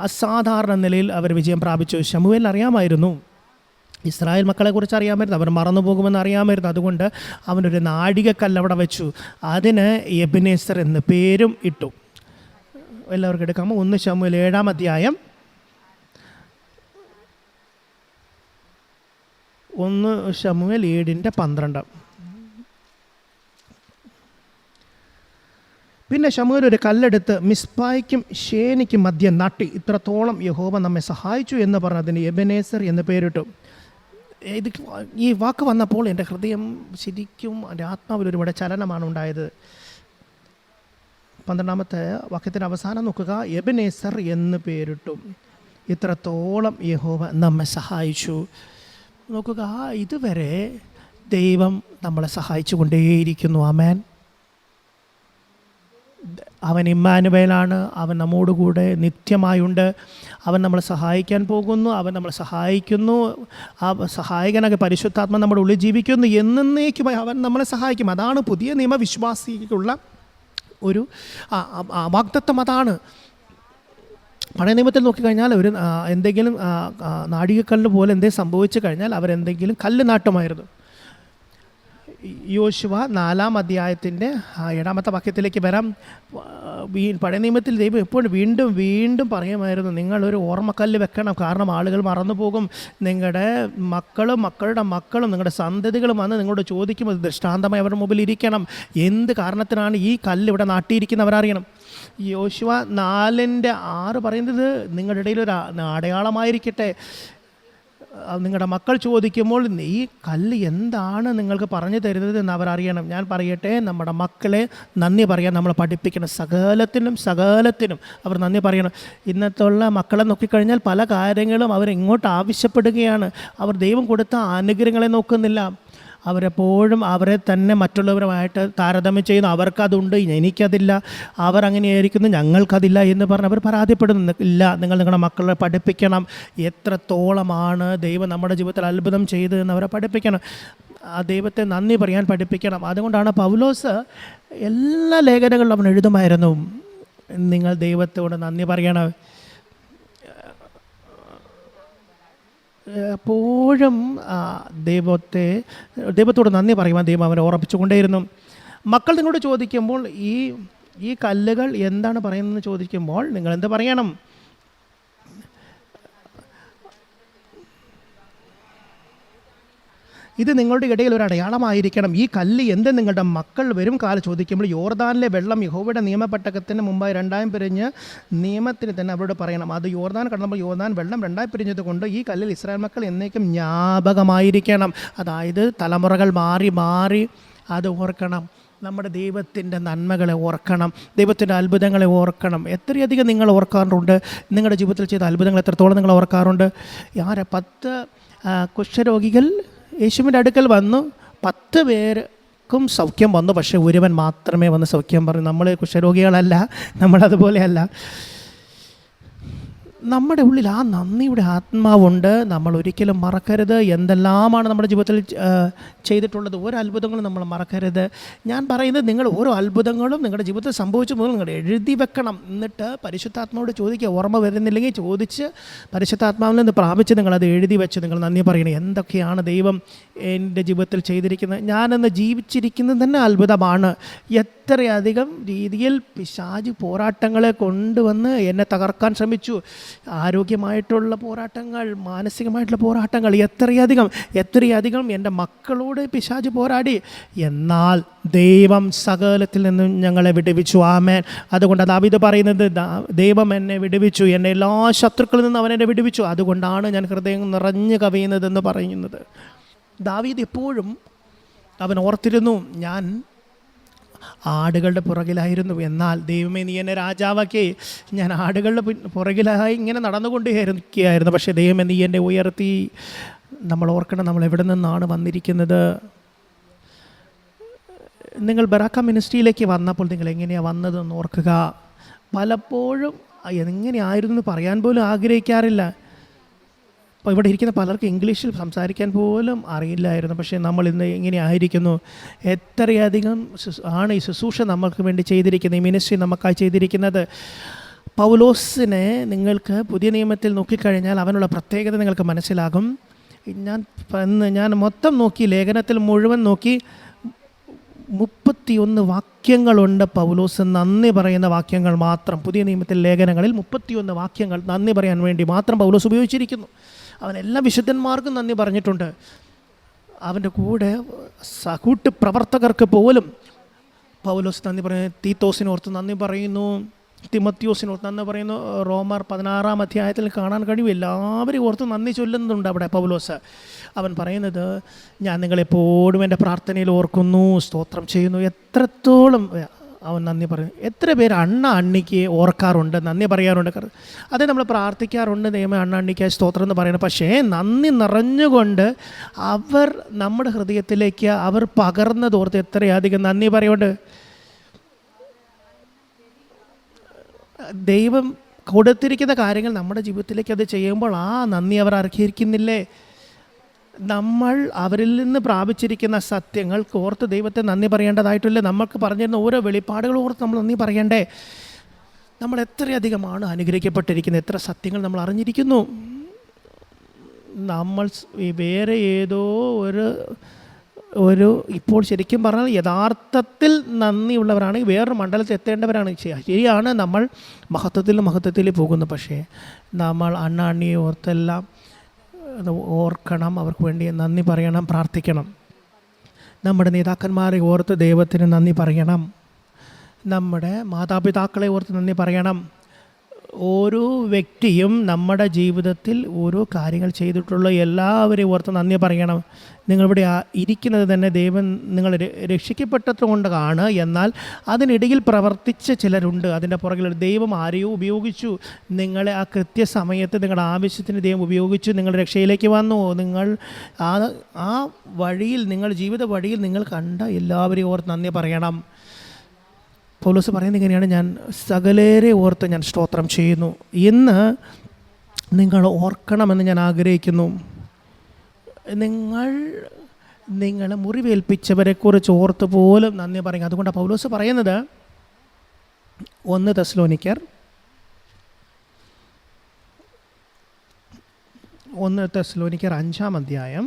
അസാധാരണ നിലയിൽ അവർ വിജയം പ്രാപിച്ചു. ശമൂവേലിന് അറിയാമായിരുന്നു, ഇസ്രായേൽ മക്കളെക്കുറിച്ച് അറിയാമായിരുന്നു, അവർ മറന്നു പോകുമെന്ന് അറിയാമായിരുന്നു. അതുകൊണ്ട് അവനൊരു നാഴികക്കല്ല് അവിടെ വെച്ചു. അതിന് എബെനേസർ എന്ന് പേരും ഇട്ടു. എല്ലാവർക്കും എടുക്കാമോ? 1 ശമൂവേൽ 7-ാം അധ്യായം 1 ശമൂവേൽ 7:12. പിന്നെ ശമൂവേൽ ഒരു കല്ലെടുത്ത് മിസ്പായ്ക്കും ഷേനിക്കും മധ്യം നട്ടി, ഇത്രത്തോളം യഹോവ നമ്മെ സഹായിച്ചു എന്ന് പറഞ്ഞതിന് എബെനേസർ എന്ന് പേരിട്ടു. ഇത് ഈ വാക്ക് വന്നപ്പോൾ എൻ്റെ ഹൃദയം ശരിക്കും എൻ്റെ ആത്മാവിൽ ഒരുപാട് ചലനമാണ് ഉണ്ടായത്. 12-ാമത്തെ വാക്യത്തിൻ്റെ അവസാനം നോക്കുക, എബെനേസർ എന്ന് പേരിട്ടു, ഇത്രത്തോളം യഹോവ നമ്മെ സഹായിച്ചു. നോക്കുക, ഇതുവരെ ദൈവം നമ്മളെ സഹായിച്ചു കൊണ്ടേയിരിക്കുന്നു. ആമേൻ. അവൻ ഇമ്മാനുവേലാണ്. അവൻ നമ്മോടുകൂടെ നിത്യമായുണ്ട്. അവൻ നമ്മളെ സഹായിക്കാൻ പോകുന്നു. അവൻ നമ്മളെ സഹായിക്കുന്നു. ആ സഹായകനായ പരിശുദ്ധാത്മ നമ്മുടെ ഉള്ളിൽ ജീവിക്കുന്നു. എന്നേക്കുമായി അവൻ നമ്മളെ സഹായിക്കും. അതാണ് പുതിയ നിയമവിശ്വാസിക്കുള്ള ഒരു വാഗ്ദത്തം. അതാണ്. പഴയ നിയമത്തിൽ നോക്കിക്കഴിഞ്ഞാൽ ഒരു എന്തെങ്കിലും നാഴികക്കല്ല് പോലെ എന്തെങ്കിലും സംഭവിച്ചു കഴിഞ്ഞാൽ അവരെന്തെങ്കിലും കല്ല് നാട്ടുമായിരുന്നു. യോശുവ 4-ാം അധ്യായത്തിൻ്റെ 7-ാമത്തെ വാക്യത്തിലേക്ക് വരാം. പഴയ നിയമത്തിൽ ദൈവം എപ്പോഴും വീണ്ടും വീണ്ടും പറയുമായിരുന്നു, നിങ്ങളൊരു ഓർമ്മക്കല്ല് വെക്കണം, കാരണം ആളുകൾ മറന്നു പോകും. നിങ്ങളുടെ മക്കളും മക്കളുടെ മക്കളും നിങ്ങളുടെ സന്തതികളും വന്ന് നിങ്ങളോട് ചോദിക്കും, ദൃഷ്ടാന്തമായി അവരുടെ മുമ്പിൽ ഇരിക്കണം, എന്ത് കാരണത്തിനാണ് ഈ കല്ല് ഇവിടെ നാട്ടിയിരിക്കുന്നവരറിയണം. യോശുവ 4:6 പറയുന്നത്, നിങ്ങളുടെ ഇടയിൽ ഒരു അടയാളമായിരിക്കട്ടെ. നിങ്ങളുടെ മക്കൾ ചോദിക്കുമ്പോൾ ഈ കല്ല് എന്താണ് നിങ്ങൾക്ക് പറഞ്ഞു തരുന്നത് എന്ന് അവരറിയണം. ഞാൻ പറയട്ടെ, നമ്മുടെ മക്കളെ നന്ദി പറയാൻ നമ്മൾ പഠിപ്പിക്കണം. സകലത്തിനും അവർ നന്ദി പറയണം. ഇന്നത്തുള്ള മക്കളെ നോക്കിക്കഴിഞ്ഞാൽ പല കാര്യങ്ങളും അവരെങ്ങോട്ട് ആവശ്യപ്പെടുകയാണ്. അവർ ദൈവം കൊടുത്ത അനുഗ്രഹങ്ങളെ നോക്കുന്നില്ല. അവരെപ്പോഴും അവരെ തന്നെ മറ്റുള്ളവരുമായിട്ട് താരതമ്യം ചെയ്യുന്നു. അവർക്കതുണ്ട്, എനിക്കതില്ല, അവരങ്ങനെയായിരിക്കുന്നു, ഞങ്ങൾക്കതില്ല എന്ന് പറഞ്ഞ് അവർ പരാതിപ്പെടുന്നു. ഇല്ല, നിങ്ങൾ നിങ്ങളുടെ മക്കളെ പഠിപ്പിക്കണം. എത്രത്തോളമാണ് ദൈവം നമ്മുടെ ജീവിതത്തിൽ അത്ഭുതം ചെയ്ത് എന്ന് അവരെ പഠിപ്പിക്കണം. ആ ദൈവത്തെ നന്ദി പറയാൻ പഠിപ്പിക്കണം. അതുകൊണ്ടാണ് പൗലോസ് എല്ലാ ലേഖനങ്ങളിലും അവൻ എഴുതുമായിരുന്നു, നിങ്ങൾ ദൈവത്തോട് നന്ദി പറയണം. എപ്പോഴും ദൈവത്തോട് നന്ദി പറയുവാൻ ദൈവം അവരെ ഓർപ്പിച്ചുകൊണ്ടേയിരുന്നു. മക്കൾ നിങ്ങളോട് ചോദിക്കുമ്പോൾ ഈ കല്ലുകൾ എന്താണ് പറയുന്നതെന്ന് ചോദിക്കുമ്പോൾ നിങ്ങൾ എന്ത് പറയണം? ഇത് നിങ്ങളുടെ ഇടയിൽ ഒരു അടയാളമായിരിക്കണം. ഈ കല്ല് എന്ത്? നിങ്ങളുടെ മക്കൾ വരും കാലം ചോദിക്കുമ്പോൾ യോർദാനിലെ വെള്ളം യഹോവയുടെ നിയമപ്പെട്ടകത്തിന് മുമ്പായി 2 പിരിഞ്ഞ് നിയമത്തിന് തന്നെ അവരോട് പറയണം. അത് യോർദാൻ കടന്നപ്പോൾ യോർദാൻ വെള്ളം 2 പിരിഞ്ഞത് കൊണ്ട് ഈ കല്ലിൽ ഇസ്രായേൽ മക്കൾ എന്നേക്കും ജ്ഞാപകമായിരിക്കണം. അതായത് തലമുറകൾ മാറി മാറി അത് ഓർക്കണം. നമ്മുടെ ദൈവത്തിൻ്റെ നന്മകളെ ഓർക്കണം, ദൈവത്തിൻ്റെ അത്ഭുതങ്ങളെ ഓർക്കണം. എത്രയധികം നിങ്ങൾ ഓർക്കാറുണ്ട്? നിങ്ങളുടെ ജീവിതത്തിൽ ചെയ്ത അത്ഭുതങ്ങൾ എത്രത്തോളം നിങ്ങൾ ഓർക്കാറുണ്ട്? 10 കുഷ്ഠരോഗികൾ യേശുവിൻ്റെ അടുക്കൽ വന്നു. 10 പേർക്കും സൗഖ്യം വന്നു. പക്ഷേ ഒരുവൻ മാത്രമേ വന്ന് സൗഖ്യം പറഞ്ഞു. നമ്മൾ കുഷ്ഠരോഗികളല്ല, നമ്മളതുപോലെയല്ല. നമ്മുടെ ഉള്ളിൽ ആ നന്ദിയുടെ ആത്മാവുണ്ട്. നമ്മൾ ഒരിക്കലും മറക്കരുത്. എന്തെല്ലാമാണ് നമ്മുടെ ജീവിതത്തിൽ ചെയ്തിട്ടുള്ളത്, ഓരോ അത്ഭുതങ്ങളും നമ്മൾ മറക്കരുത്. ഞാൻ പറയുന്നത്, നിങ്ങൾ ഓരോ അത്ഭുതങ്ങളും നിങ്ങളുടെ ജീവിതത്തിൽ സംഭവിച്ചു മുതൽ നിങ്ങൾ എഴുതി വെക്കണം. എന്നിട്ട് പരിശുദ്ധാത്മാവോട് ചോദിക്കുക. ഓർമ്മ വരുന്നില്ലെങ്കിൽ ചോദിച്ച് പരിശുദ്ധാത്മാവിൽ നിന്ന് പ്രാപിച്ച് നിങ്ങളത് എഴുതി വെച്ച് നിങ്ങൾ നന്ദി പറയണം. എന്തൊക്കെയാണ് ദൈവം എൻ്റെ ജീവിതത്തിൽ ചെയ്തിരിക്കുന്നത്. ഞാനെന്ന് ജീവിച്ചിരിക്കുന്നത് തന്നെ അത്ഭുതമാണ്. എത്രയധികം രീതിയിൽ പിശാച് പോരാട്ടങ്ങളെ കൊണ്ടുവന്ന് എന്നെ തകർക്കാൻ ശ്രമിച്ചു. ആരോഗ്യമായിട്ടുള്ള പോരാട്ടങ്ങൾ, മാനസികമായിട്ടുള്ള പോരാട്ടങ്ങൾ, എത്രയധികം എൻ്റെ മക്കളോട് പിശാച് പോരാടി. എന്നാൽ ദൈവം സകലത്തിൽ നിന്നും ഞങ്ങളെ വിടുവിച്ചു. ആമേൻ. അതുകൊണ്ട് ദാവീദ് പറയുന്നത്, ദൈവം എന്നെ വിടുവിച്ചു, എൻ്റെ എല്ലാ ശത്രുക്കളിൽ നിന്നും അവൻ എന്നെ വിടുവിച്ചു, അതുകൊണ്ടാണ് ഞാൻ ഹൃദയം നിറഞ്ഞു കവിയുന്നതെന്ന് പറയുന്നത്. ദാവീദ് എപ്പോഴും അവൻ ഓർത്തിരുന്നു, ഞാൻ ആടുകളുടെ പുറകിലായിരുന്നു, എന്നാൽ ദൈവമേ നീ എന്നെ രാജാവാക്കി. ഞാൻ ആടുകളുടെ പുറകിലായി ഇങ്ങനെ നടന്നുകൊണ്ടേയിരിക്കുകയായിരുന്നു, പക്ഷേ ദൈവമേ നീ എന്നെ ഉയർത്തി. നമ്മൾ ഓർക്കണം, നമ്മൾ എവിടെ നിന്നാണ് വന്നിരിക്കുന്നത്. നിങ്ങൾ ബറാക്ക മിനിസ്ട്രിയിലേക്ക് വന്നപ്പോൾ നിങ്ങൾ എങ്ങനെയാണ് വന്നതെന്ന് ഓർക്കുക. പലപ്പോഴും എങ്ങനെയായിരുന്നു എന്ന് പറയാൻ പോലും ആഗ്രഹിക്കാറില്ല. അപ്പോൾ ഇവിടെ ഇരിക്കുന്ന പലർക്കും ഇംഗ്ലീഷിൽ സംസാരിക്കാൻ പോലും അറിയില്ലായിരുന്നു. പക്ഷേ നമ്മൾ ഇന്ന് ഇങ്ങനെ ആയിരിക്കുന്നു. എത്രയധികം ആണ് ഈ ശുശ്രൂഷ നമ്മൾക്ക് വേണ്ടി ചെയ്തിരിക്കുന്നത്, ഈ മിനിസ്ട്രി നമുക്കായി ചെയ്തിരിക്കുന്നത്. പൗലോസിനെ നിങ്ങൾക്ക് പുതിയ നിയമത്തിൽ നോക്കിക്കഴിഞ്ഞാൽ അവനുള്ള പ്രത്യേകത നിങ്ങൾക്ക് മനസ്സിലാകും. ഞാൻ മൊത്തം നോക്കി, ലേഖനത്തിൽ മുഴുവൻ നോക്കി, 31 വാക്യങ്ങളുണ്ട് പൗലോസ് നന്ദി പറയുന്ന വാക്യങ്ങൾ മാത്രം. പുതിയ നിയമത്തിൽ ലേഖനങ്ങളിൽ 31 വാക്യങ്ങൾ നന്ദി പറയാൻ വേണ്ടി മാത്രം പൗലോസ് ഉപയോഗിച്ചിരിക്കുന്നു. അവൻ എല്ലാ വിശുദ്ധന്മാർക്കും നന്ദി പറഞ്ഞിട്ടുണ്ട്. അവൻ്റെ കൂടെ കൂട്ട് പ്രവർത്തകർക്ക് പോലും പൗലോസ് നന്ദി പറയുന്നു. തീത്തോസിനോർത്ത് നന്ദി പറയുന്നു, തിമത്യോസിനോർത്ത് നന്ദി പറയുന്നു. റോമർ 16-ാം അധ്യായത്തിൽ കാണാൻ കഴിയും. എല്ലാവരും ഓർത്ത് നന്ദി ചൊല്ലുന്നുണ്ട് അവിടെ പൗലോസ്. അവൻ പറയുന്നത്, ഞാൻ നിങ്ങളെപ്പോഴും എൻ്റെ പ്രാർത്ഥനയിൽ ഓർക്കുന്നു, സ്തോത്രം ചെയ്യുന്നു. എത്രത്തോളം അവൻ നന്ദി പറയുന്നു. എത്ര പേര് അണ്ണിക്ക് ഓർക്കാറുണ്ട്, നന്ദി പറയാറുണ്ട്. അതേ നമ്മൾ പ്രാർത്ഥിക്കാറുണ്ട്, ദൈവമേ അണ്ണിക്കായി സ്തോത്രം എന്ന് പറയുന്നത്. പക്ഷേ നന്ദി നിറഞ്ഞുകൊണ്ട് അവർ നമ്മുടെ ഹൃദയത്തിലേക്ക് അവർ പകർന്നതോർത്ത് എത്രയധികം നന്ദി പറയുന്നുണ്ട്. ദൈവം കൊടുത്തിരിക്കുന്ന കാര്യങ്ങൾ നമ്മുടെ ജീവിതത്തിലേക്ക് അത് ചെയ്യുമ്പോൾ ആ നന്ദി അവർ അർഹിക്കുന്നില്ലേ? നമ്മൾ അവരിൽ നിന്ന് പ്രാപിച്ചിരിക്കുന്ന സത്യങ്ങൾ ഓർത്ത് ദൈവത്തെ നന്ദി പറയേണ്ടതായിട്ടില്ല. നമ്മൾക്ക് പറഞ്ഞിരുന്ന ഓരോ വെളിപ്പാടുകൾ ഓർത്ത് നമ്മൾ നന്ദി പറയണ്ടേ? നമ്മൾ എത്രയധികമാണ് അനുഗ്രഹിക്കപ്പെട്ടിരിക്കുന്നത്, എത്ര സത്യങ്ങൾ നമ്മൾ അറിഞ്ഞിരിക്കുന്നു. നമ്മൾ വേറെ ഏതോ ഒരു ഇപ്പോൾ ശരിക്കും പറഞ്ഞാൽ യഥാർത്ഥത്തിൽ നന്ദിയുള്ളവരാണെങ്കിൽ വേറൊരു മണ്ഡലത്തിൽ എത്തേണ്ടവരാണ്. ശരിയാണ്, നമ്മൾ മഹത്വത്തിൽ പോകുന്നു. പക്ഷേ നമ്മൾ അണ്ണാണ്ണിയെ ഓർത്തെല്ലാം ഓർക്കണം, അവർക്ക് വേണ്ടി നന്ദി പറയണം, പ്രാർത്ഥിക്കണം. നമ്മുടെ നേതാക്കന്മാരെ ഓർത്ത് ദൈവത്തിന് നന്ദി പറയണം. നമ്മുടെ മാതാപിതാക്കളെ ഓർത്ത് നന്ദി പറയണം. ഓരോ വ്യക്തിയും നമ്മുടെ ജീവിതത്തിൽ ഓരോ കാര്യങ്ങൾ ചെയ്തിട്ടുള്ള എല്ലാവരെയും ഓർത്ത് നന്ദി പറയണം. നിങ്ങളിവിടെ ഇരിക്കുന്നത് തന്നെ ദൈവം നിങ്ങൾ രക്ഷിക്കപ്പെട്ടത് കൊണ്ടാണ്. എന്നാൽ അതിനിടയിൽ പ്രവർത്തിച്ച ചിലരുണ്ട്. അതിൻ്റെ പുറകിൽ ദൈവം ആരെയോ ഉപയോഗിച്ചു. നിങ്ങളെ ആ കൃത്യസമയത്ത് നിങ്ങളുടെ ആവശ്യത്തിന് ദൈവം ഉപയോഗിച്ചു. നിങ്ങൾ രക്ഷയിലേക്ക് വന്നു. നിങ്ങൾ ആ വഴിയിൽ, നിങ്ങൾ ജീവിത വഴിയിൽ നിങ്ങൾ കണ്ട എല്ലാവരെയും ഓർത്ത് നന്ദി പറയണം. പൗലോസ് പറയുന്നത് ഇങ്ങനെയാണ്, ഞാൻ സകലരെ ഓർത്ത് ഞാൻ സ്തോത്രം ചെയ്യുന്നു. ഇന്ന് നിങ്ങൾ ഓർക്കണമെന്ന് ഞാൻ ആഗ്രഹിക്കുന്നു. നിങ്ങളെ മുറിവേൽപ്പിച്ചവരെക്കുറിച്ച് ഓർത്ത് പോലും നന്ദി പറയുക. അതുകൊണ്ടാണ് പൗലോസ് പറയുന്നത് 1 തെസ്സലോനിക്കർ 5-ാം അധ്യായം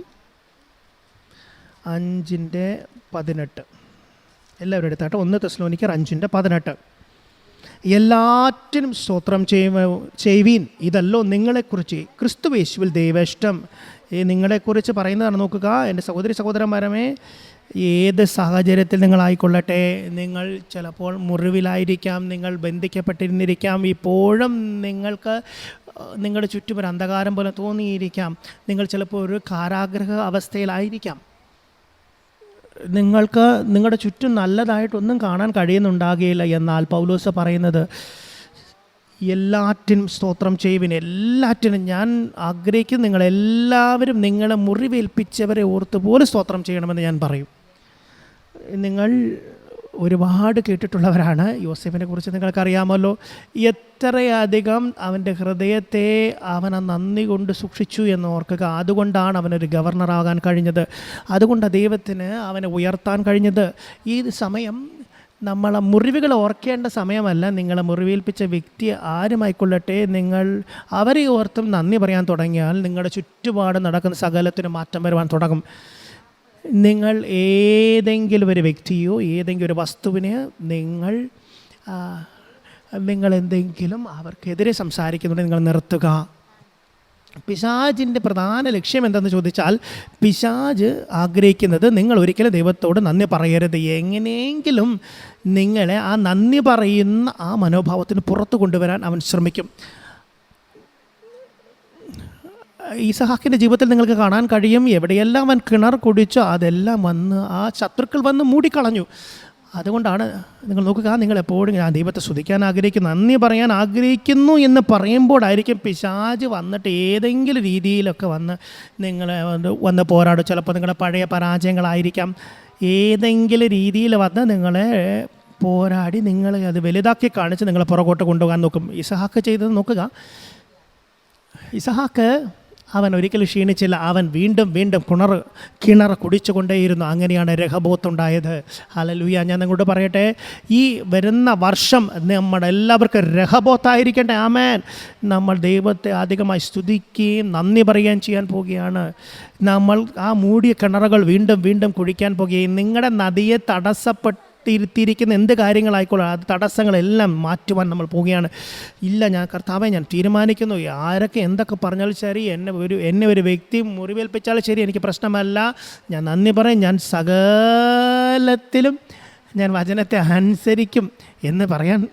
5:18. എല്ലാവരും എടുത്താട്ടെ. 1 തെസ്സലോനിക്കർ 5:18. എല്ലാറ്റിനും സ്തോത്രം ചെയ്യുവീൻ, ഇതല്ലോ നിങ്ങളെക്കുറിച്ച് ക്രിസ്തുയേശുവിൽ ദൈവേഷ്ടം. നിങ്ങളെക്കുറിച്ച് പറയുന്നതാണ്. നോക്കുക എൻ്റെ സഹോദരന്മാരമേ, ഏത് സാഹചര്യത്തിൽ നിങ്ങളായിക്കൊള്ളട്ടെ, നിങ്ങൾ ചിലപ്പോൾ മുറിവിലായിരിക്കാം, നിങ്ങൾ ബന്ധിക്കപ്പെട്ടിരുന്നിരിക്കാം, ഇപ്പോഴും നിങ്ങൾക്ക് നിങ്ങളുടെ ചുറ്റും ഒരു അന്ധകാരം പോലെ തോന്നിയിരിക്കാം, നിങ്ങൾ ചിലപ്പോൾ ഒരു കാരാഗ്രഹ അവസ്ഥയിലായിരിക്കാം, നിങ്ങൾക്ക് നിങ്ങളുടെ ചുറ്റും നല്ലതായിട്ടൊന്നും കാണാൻ കഴിയുന്നുണ്ടാകുകയില്ല. എന്നാൽ പൗലോസ് പറയുന്നത് എല്ലാറ്റിനും സ്തോത്രം ചെയ്യുവിൻ. എല്ലാറ്റിനും ഞാൻ ആഗ്രഹിക്കുന്നു നിങ്ങളെല്ലാവരും നിങ്ങളെ മുറിവേൽപ്പിച്ചവരെ ഓർത്ത് പോലും സ്തോത്രം ചെയ്യണമെന്ന് ഞാൻ പറയും. നിങ്ങൾ ഒരുപാട് കേട്ടിട്ടുള്ളവരാണ്. യോസേഫിനെ കുറിച്ച് നിങ്ങൾക്കറിയാമല്ലോ. എത്രയധികം അവൻ്റെ ഹൃദയത്തെ അവൻ നന്ദി കൊണ്ട് സൂക്ഷിച്ചു എന്ന് ഓർക്കുക. അതുകൊണ്ടാണ് അവനൊരു ഗവർണറാകാൻ കഴിഞ്ഞത്. അതുകൊണ്ട് ദൈവത്തിന് അവനെ ഉയർത്താൻ കഴിഞ്ഞത്. ഈ സമയം നമ്മളെ മുറിവുകൾ ഓർക്കേണ്ട സമയമല്ല. നിങ്ങളെ മുറിവേൽപ്പിച്ച വ്യക്തി ആരുമായിക്കൊള്ളട്ടെ, നിങ്ങൾ അവരെ ഓർത്തും നന്ദി പറയാൻ തുടങ്ങിയാൽ നിങ്ങളുടെ ചുറ്റുപാട് നടക്കുന്ന സകലത്തിനും മാറ്റം വരുവാൻ തുടങ്ങും. നിങ്ങൾ ഏതെങ്കിലും ഒരു വ്യക്തിയോ ഏതെങ്കിലും ഒരു വസ്തുവിനെയോ നിങ്ങൾ എന്തെങ്കിലും അവർക്കെതിരെ സംസാരിക്കുന്നുണ്ടെങ്കിൽ നിങ്ങൾ നിർത്തുക. പിശാചിൻ്റെ പ്രധാന ലക്ഷ്യം എന്തെന്ന് ചോദിച്ചാൽ, പിശാച് ആഗ്രഹിക്കുന്നത് നിങ്ങൾ ഒരിക്കലും ദൈവത്തോട് നന്ദി പറയരുത്. എങ്ങനെയെങ്കിലും നിങ്ങളെ ആ നന്ദി പറയുന്ന ആ മനോഭാവത്തിന് പുറത്തു കൊണ്ടുവരാൻ അവൻ ശ്രമിക്കും. ഈസഹാക്കിൻ്റെ ജീവിതത്തിൽ നിങ്ങൾക്ക് കാണാൻ കഴിയും, എവിടെയെല്ലാം അവൻ കിണർ കുടിച്ചോ അതെല്ലാം വന്ന് ആ ശത്രുക്കൾ വന്ന് മൂടിക്കളഞ്ഞു. അതുകൊണ്ടാണ് നിങ്ങൾ നോക്കുക, നിങ്ങളെപ്പോഴും ഞാൻ ദൈവത്തെ സ്തുതിക്കാൻ ആഗ്രഹിക്കുന്നു, നന്ദി പറയാൻ ആഗ്രഹിക്കുന്നു എന്ന് പറയുമ്പോഴായിരിക്കും പിശാച് വന്നിട്ട് ഏതെങ്കിലും രീതിയിലൊക്കെ നിങ്ങളെ വന്ന് പോരാടും. ചിലപ്പോൾ നിങ്ങളുടെ പഴയ പരാജയങ്ങളായിരിക്കാം, ഏതെങ്കിലും രീതിയിൽ വന്ന് നിങ്ങളെ പോരാടി നിങ്ങളെ അത് വലുതാക്കി കാണിച്ച് നിങ്ങളെ പുറകോട്ട് കൊണ്ടുപോകാൻ നോക്കും. ഇസഹാക്ക് ചെയ്തത് നോക്കുക. ഇസഹാക്ക് അവൻ ഒരിക്കലും ക്ഷീണിച്ചില്ല, അവൻ വീണ്ടും വീണ്ടും കിണർ കുടിച്ചുകൊണ്ടേയിരുന്നു. അങ്ങനെയാണ് രഹബോത്തുണ്ടായത്. ഹല്ലേലൂയ. ഞാൻ നിങ്ങളോട് പറയട്ടെ, ഈ വരുന്ന വർഷം നമ്മുടെ എല്ലാവർക്കും രഹബോത്തായിരിക്കട്ടെ. ആമേൻ. നമ്മൾ ദൈവത്തെ അധികമായി സ്തുതിക്കുകയും നന്ദി പറയുകയും ചെയ്യാൻ പോവുകയാണ്. നമ്മൾ ആ മൂടിയ കിണറുകൾ വീണ്ടും വീണ്ടും കുഴിക്കാൻ പോകുകയും നിങ്ങളുടെ നദിയെ ഇരുത്തിയിരിക്കുന്ന എന്ത് കാര്യങ്ങളായിക്കോളും അത് തടസ്സങ്ങളെല്ലാം മാറ്റുവാൻ നമ്മൾ പോവുകയാണ്. ഇല്ല, ഞാൻ കർത്താവെ ഞാൻ തീരുമാനിക്കുന്നു, ആരൊക്കെ എന്തൊക്കെ പറഞ്ഞാലും ശരി, എന്നെ ഒരു വ്യക്തി മുറിവേൽപ്പിച്ചാലും ശരി, എനിക്ക് പ്രശ്നമല്ല. ഞാൻ നന്ദി പറയും, ഞാൻ സകലത്തിലും ഞാൻ വചനത്തെ അനുസരിക്കും എന്ന് പറയാൻ.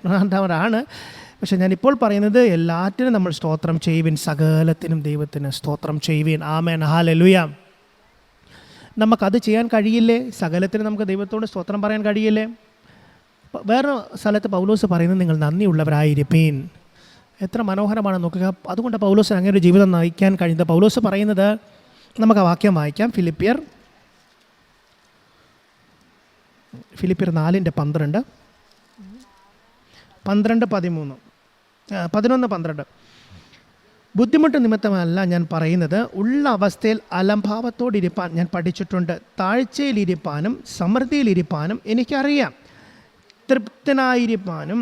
പക്ഷെ ഞാനിപ്പോൾ പറയുന്നത്, എല്ലാറ്റിനും നമ്മൾ സ്തോത്രം ചെയ്യുവിൻ, സകലത്തിനും ദൈവത്തിന് സ്തോത്രം ചെയ്യുവിൻ. ആമേൻ. ഹല്ലേലൂയ. നമുക്കത് ചെയ്യാൻ കഴിയില്ലേ? സകലത്തിന് നമുക്ക് ദൈവത്തോട് സ്തോത്രം പറയാൻ കഴിയില്ലേ? വേറെ സ്ഥലത്ത് പൗലോസ് പറയുന്നത്, നിങ്ങൾ നന്ദിയുള്ളവരായിരിപ്പീൻ. എത്ര മനോഹരമാണ് നോക്കുക. അതുകൊണ്ട് പൗലോസ് അങ്ങനെ ഒരു ജീവിതം നയിക്കാൻ കഴിയുന്നത്. പൗലോസ് പറയുന്നത്, നമുക്ക് ആ വാക്യം വായിക്കാം. ഫിലിപ്പിയർ 4:12, 11-12. ബുദ്ധിമുട്ട് നിമിത്തമല്ല ഞാൻ പറയുന്നത്, ഉള്ള അവസ്ഥയിൽ അലംഭാവത്തോടിരിപ്പാൻ ഞാൻ പഠിച്ചിട്ടുണ്ട്. താഴ്ചയിലിരിപ്പാനും സമൃദ്ധിയിലിരിപ്പാനും എനിക്കറിയാം. തൃപ്തനായിരിക്കാനും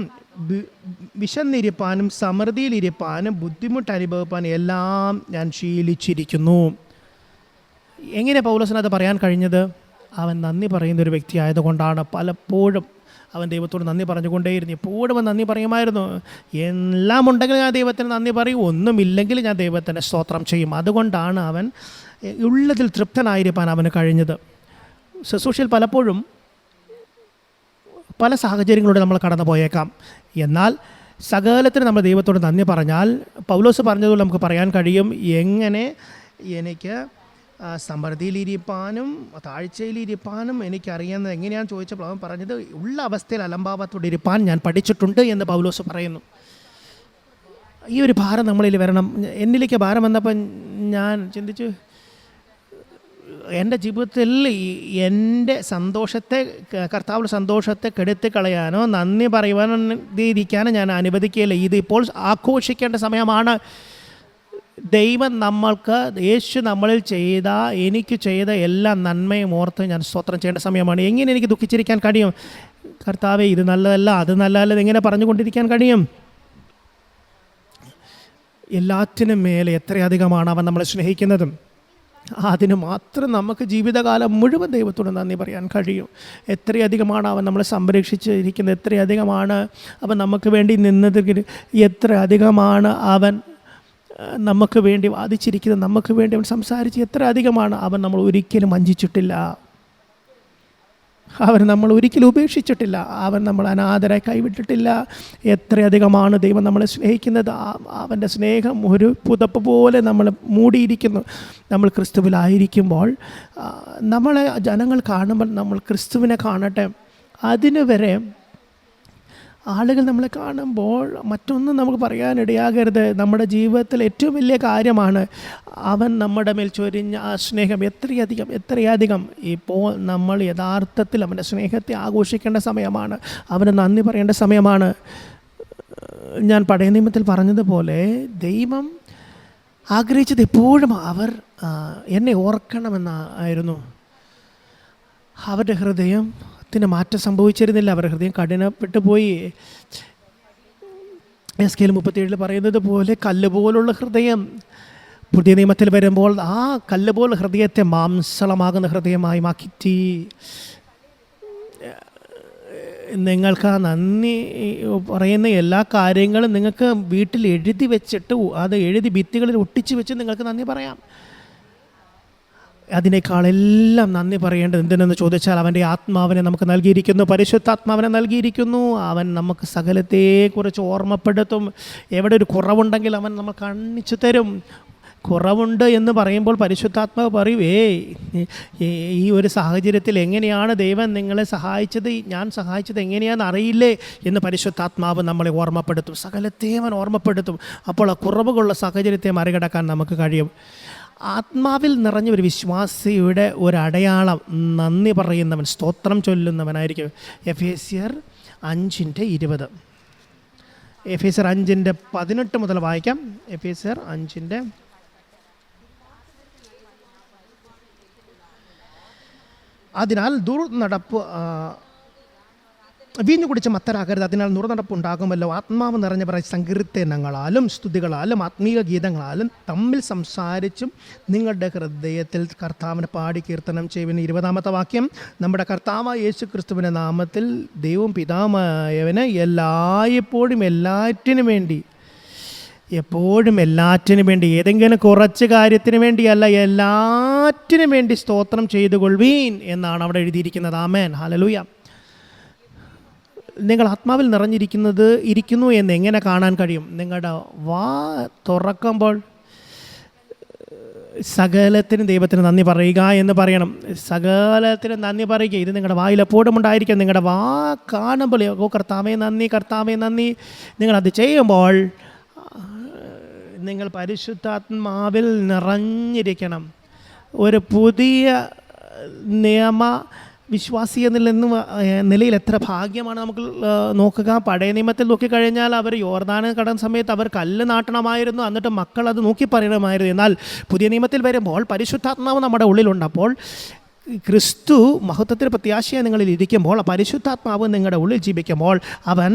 വിശന്നിരിപ്പാനും സമൃദ്ധിയിലിരിപ്പാനും ബുദ്ധിമുട്ട് അനുഭവിപ്പാൻ എല്ലാം ഞാൻ ശീലിച്ചിരിക്കുന്നു. എങ്ങനെ പൗലോസിനത് പറയാൻ കഴിഞ്ഞത്? അവൻ നന്ദി പറയുന്ന ഒരു വ്യക്തി ആയതുകൊണ്ടാണ്. പലപ്പോഴും അവൻ ദൈവത്തോട് നന്ദി പറഞ്ഞുകൊണ്ടേയിരുന്നു. എപ്പോഴും അവൻ നന്ദി പറയുമായിരുന്നു. എല്ലാം ഉണ്ടെങ്കിൽ ഞാൻ ദൈവത്തിന് നന്ദി പറയും, ഒന്നുമില്ലെങ്കിൽ ഞാൻ ദൈവത്തിന് സ്തോത്രം ചെയ്യും. അതുകൊണ്ടാണ് അവൻ ഉള്ളതിൽ തൃപ്തനായിരിക്കാൻ അവന് കഴിഞ്ഞത്. ശുശ്രൂഷയിൽ പലപ്പോഴും പല സാഹചര്യങ്ങളിലൂടെ നമ്മൾ കടന്നു പോയേക്കാം. എന്നാൽ സകലത്തിന് നമ്മൾ ദൈവത്തോട് നന്ദി പറഞ്ഞാൽ, പൗലോസ് പറഞ്ഞതുപോലെ നമുക്ക് പറയാൻ കഴിയും, എങ്ങനെ എനിക്ക് സമൃദ്ധിയിലിരിപ്പാനും താഴ്ചയിലിരിപ്പാനും എനിക്കറിയുന്നത് എങ്ങനെയാണെന്ന് ചോദിച്ചപ്പോൾ അവൻ പറഞ്ഞത്, ഉള്ള അവസ്ഥയിൽ അലംഭാവത്തോടെ ഇരിപ്പാൻ ഞാൻ പഠിച്ചിട്ടുണ്ട് എന്ന് പൗലോസ് പറയുന്നു. ഈ ഒരു ഭാരം നമ്മളിൽ വരണം. എന്നിലേക്ക് ഭാരം വന്നപ്പോൾ ഞാൻ ചിന്തിച്ചു, എൻ്റെ ജീവിതത്തിൽ എൻ്റെ സന്തോഷത്തെ, കർത്താവിൻ്റെ സന്തോഷത്തെ കെടുത്തി കളയാനോ നന്ദി പറയുവാനോ ഇരിക്കാനോ ഞാൻ അനുവദിക്കുകയില്ല. ഇതിപ്പോൾ ആഘോഷിക്കേണ്ട സമയമാണ്. ദൈവം യേശു നമ്മളിൽ എനിക്ക് ചെയ്ത എല്ലാ നന്മയും ഓർത്ത് ഞാൻ സ്തോത്രം ചെയ്യേണ്ട സമയമാണ്. എങ്ങനെ എനിക്ക് ദുഃഖിച്ചിരിക്കാൻ കഴിയും? കർത്താവേ, ഇത് നല്ലതല്ല, അത് നല്ലതല്ല, എങ്ങനെ പറഞ്ഞുകൊണ്ടിരിക്കാൻ കഴിയും? എല്ലാറ്റിനും മേലെ എത്രയധികമാണ് അവൻ നമ്മളെ സ്നേഹിക്കുന്നതും. അതിന് മാത്രം നമുക്ക് ജീവിതകാലം മുഴുവൻ ദൈവത്തോട് നന്ദി പറയാൻ കഴിയും. എത്രയധികമാണ് അവൻ നമ്മളെ സംരക്ഷിച്ചിരിക്കുന്നത്, എത്രയധികമാണ് അവൻ നമുക്ക് വേണ്ടി നിന്നത്, എത്രയധികമാണ് അവൻ നമുക്ക് വേണ്ടി വാദിച്ചിരിക്കുന്നത്, നമുക്ക് വേണ്ടി അവൻ സംസാരിച്ച് എത്ര അധികമാണ്. അവൻ നമ്മൾ ഒരിക്കലും വഞ്ചിച്ചിട്ടില്ല, അവൻ നമ്മൾ ഒരിക്കലും ഉപേക്ഷിച്ചിട്ടില്ല, അവൻ നമ്മൾ അനാഥരായി കൈവിട്ടിട്ടില്ല. എത്രയധികമാണ് ദൈവം നമ്മളെ സ്നേഹിക്കുന്നത്. അവൻ്റെ സ്നേഹം ഒരു പുതപ്പ് പോലെ നമ്മൾ മൂടിയിരിക്കുന്നു. നമ്മൾ ക്രിസ്തുവിലായിരിക്കുമ്പോൾ നമ്മളെ ജനങ്ങൾ കാണുമ്പോൾ നമ്മൾ ക്രിസ്തുവിനെ കാണട്ടെ. അതിന് വരെ ആളുകൾ നമ്മളെ കാണുമ്പോൾ മറ്റൊന്നും നമുക്ക് പറയാനിടയാകരുത്. നമ്മുടെ ജീവിതത്തിൽ ഏറ്റവും വലിയ കാര്യമാണ് അവൻ നമ്മുടെ മേൽ ചൊരിഞ്ഞ ആ സ്നേഹം. എത്രയധികം ഇപ്പോൾ നമ്മൾ യഥാർത്ഥത്തിൽ അവൻ്റെ സ്നേഹത്തെ ആഘോഷിക്കേണ്ട സമയമാണ്, അവന് നന്ദി പറയേണ്ട സമയമാണ്. ഞാൻ പഴയ നിയമത്തിൽ പറഞ്ഞതുപോലെ ദൈവം ആഗ്രഹിച്ചത് എപ്പോഴും എന്നെ ഓർക്കണമെന്നായിരുന്നു. അവരുടെ ഹൃദയത്തിന് മാറ്റം സംഭവിച്ചിരുന്നില്ല. അവരുടെ ഹൃദയം കഠിനപ്പെട്ടു പോയി. എസ്കേൽ 37 പറയുന്നത് പോലെ കല്ല് പോലുള്ള ഹൃദയം, പുതിയ നിയമത്തിൽ വരുമ്പോൾ ആ കല്ലുപോലെ ഹൃദയത്തെ മാംസളമാകുന്ന ഹൃദയമായി മാറ്റി നിങ്ങൾക്ക് ആ നന്ദി പറയുന്ന എല്ലാ കാര്യങ്ങളും നിങ്ങൾക്ക് വീട്ടിൽ എഴുതി വെച്ചിട്ട് അത് എഴുതി ഭിത്തികളിൽ ഒട്ടിച്ച് വെച്ച് നിങ്ങൾക്ക് നന്ദി പറയാം. അതിനേക്കാളെല്ലാം നന്ദി പറയേണ്ടത് എന്തിനെന്ന് ചോദിച്ചാൽ അവൻ്റെ ആത്മാവിനെ നമുക്ക് നൽകിയിരിക്കുന്നു, പരിശുദ്ധാത്മാവിനെ നൽകിയിരിക്കുന്നു. അവൻ നമുക്ക് സകലത്തെക്കുറിച്ച് ഓർമ്മപ്പെടുത്തും. എവിടെ ഒരു കുറവുണ്ടെങ്കിൽ അവൻ നമ്മൾ കാണിച്ചു തരും. കുറവുണ്ട് എന്ന് പറയുമ്പോൾ പരിശുദ്ധാത്മാവ് പറയും, ഈ ഒരു സാഹചര്യത്തിൽ എങ്ങനെയാണ് ദൈവം നിങ്ങളെ സഹായിച്ചത്, ഞാൻ സഹായിച്ചത് എങ്ങനെയാണെന്ന് അറിയില്ലേ എന്ന് പരിശുദ്ധാത്മാവ് നമ്മളെ ഓർമ്മപ്പെടുത്തും. സകലത്തെയും അവൻ ഓർമ്മപ്പെടുത്തും. അപ്പോൾ ആ കുറവുകളുള്ള സാഹചര്യത്തെ മറികടക്കാൻ നമുക്ക് കഴിയും. ആത്മാവിൽ നിറഞ്ഞ ഒരു വിശ്വാസിയുടെ ഒരടയാളം നന്ദി പറയുന്നവൻ, സ്തോത്രം ചൊല്ലുന്നവനായിരിക്കും. എഫേസ്യർ 5:20. എഫേസ്യർ 5:18 മുതൽ വായിക്കാം. എഫേസ്യർ 5 അതിനാൽ ദുർനടപ്പ് വീഞ്ഞു കുടിച്ച് മത്തരാകരുത്, അതിനാൽ ദുർനടപ്പുണ്ടാകുമല്ലോ. ആത്മാവ് നിറഞ്ഞവർ സങ്കീർത്തനങ്ങളാലും സ്തുതികളാലും ആത്മീയ ഗീതങ്ങളാലും തമ്മിൽ സംസാരിച്ചും നിങ്ങളുടെ ഹൃദയത്തിൽ കർത്താവിനെ പാടി കീർത്തനം ചെയ്യുവിൻ. 20-ാമത്തെ വാക്യം, നമ്മുടെ കർത്താവായ യേശു ക്രിസ്തുവിൻ്റെ നാമത്തിൽ ദൈവവും പിതാവായവന് എല്ലായ്പ്പോഴും എല്ലാറ്റിനും വേണ്ടി ഏതെങ്കിലും കുറച്ച് കാര്യത്തിന് വേണ്ടിയല്ല, എല്ലാറ്റിനും വേണ്ടി സ്തോത്രം ചെയ്തുകൊള്ളുവീൻ എന്നാണ് അവിടെ എഴുതിയിരിക്കുന്നത്. ആമേൻ, ഹല്ലേലൂയ. നിങ്ങൾ ആത്മാവിൽ ഇരിക്കുന്നു എന്ന് എങ്ങനെ കാണാൻ കഴിയും? നിങ്ങളുടെ വാ തുറക്കുമ്പോൾ സകലത്തിനും ദൈവത്തിന് നന്ദി പറയുക എന്ന് പറയണം. സകലത്തിനും നന്ദി പറയുക, ഇത് നിങ്ങളുടെ വായിൽ എപ്പോഴും ഉണ്ടായിരിക്കും. നിങ്ങളുടെ വാ കാണുമ്പോൾ കർത്താവേ നന്ദി, കർത്താവേ നന്ദി. നിങ്ങളത് ചെയ്യുമ്പോൾ നിങ്ങൾ പരിശുദ്ധാത്മാവിൽ നിറഞ്ഞിരിക്കണം. ഒരു പുതിയ നിയമ വിശ്വാസി നിലയിൽ എത്ര ഭാഗ്യമാണ് നമുക്ക് നോക്കുക. പഴയ നിയമത്തിൽ നോക്കിക്കഴിഞ്ഞാൽ അവർ യോർദാന് കടന്ന സമയത്ത് അവർ കല്ല് നാട്ടണമായിരുന്നു, എന്നിട്ട് മക്കൾ അത് നോക്കി പറയണമായിരുന്നു. എന്നാൽ പുതിയ നിയമത്തിൽ വരുമ്പോൾ പരിശുദ്ധാത്മാവ് നമ്മുടെ ഉള്ളിലുണ്ട്. അപ്പോൾ ക്രിസ്തു മഹത്വത്തിന് പ്രത്യാശയായി നിങ്ങളിൽ ഇരിക്കുമ്പോൾ, പരിശുദ്ധാത്മാവ് നിങ്ങളുടെ ഉള്ളിൽ ജീവിക്കുമ്പോൾ, അവൻ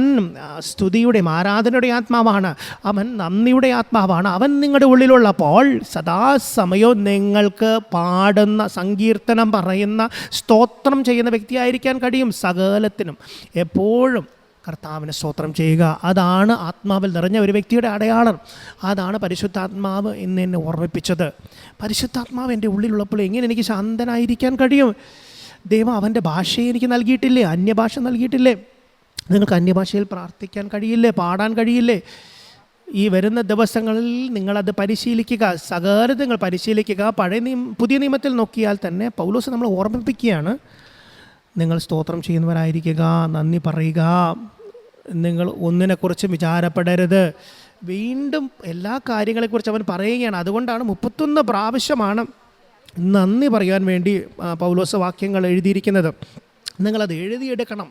സ്തുതിയുടെയും ആരാധനയുടെ ആത്മാവാണ്, അവൻ നന്ദിയുടെ ആത്മാവാണ്. അവൻ നിങ്ങളുടെ ഉള്ളിലുള്ളപ്പോൾ സദാസമയവും നിങ്ങൾക്ക് പാടുന്ന, സങ്കീർത്തനം പറയുന്ന, സ്തോത്രം ചെയ്യുന്ന വ്യക്തിയായിരിക്കാൻ കഴിയും. സകലത്തിനും എപ്പോഴും കർത്താവിനെ സ്തോത്രം ചെയ്യുക, അതാണ് ആത്മാവിൽ നിറഞ്ഞ ഒരു വ്യക്തിയുടെ അടയാളം. അതാണ് പരിശുദ്ധാത്മാവ് എന്ന് എന്നെ ഓർമ്മിപ്പിച്ചത്. പരിശുദ്ധാത്മാവ് എൻ്റെ ഉള്ളിലുള്ളപ്പോൾ എങ്ങനെ എനിക്ക് ശാന്തനായിരിക്കാൻ കഴിയും? ദൈവം അവൻ്റെ ഭാഷയെ എനിക്ക് നൽകിയിട്ടില്ലേ? അന്യഭാഷ നൽകിയിട്ടില്ലേ? നിങ്ങൾക്ക് അന്യഭാഷയിൽ പ്രാർത്ഥിക്കാൻ കഴിയില്ലേ? പാടാൻ കഴിയില്ലേ? ഈ വരുന്ന ദിവസങ്ങളിൽ നിങ്ങളത് പരിശീലിക്കുക, സകലം നിങ്ങൾ പരിശീലിക്കുക. പുതിയ നിയമത്തിൽ നോക്കിയാൽ തന്നെ പൗലോസ് നമ്മളെ ഓർമ്മിപ്പിക്കുകയാണ്, നിങ്ങൾ സ്തോത്രം ചെയ്യുന്നവരായിരിക്കുക, നന്ദി പറയുക, നിങ്ങൾ ഒന്നിനെക്കുറിച്ചും വിചാരപ്പെടരുത്. വീണ്ടും എല്ലാ കാര്യങ്ങളെക്കുറിച്ച് അവൻ പറയുകയാണ്. അതുകൊണ്ടാണ് 31 പ്രാവശ്യമാണ് നന്ദി പറയാൻ വേണ്ടി പൗലോസ് വാക്യങ്ങൾ എഴുതിയിരിക്കുന്നത്. നിങ്ങളത് എഴുതിയെടുക്കണം.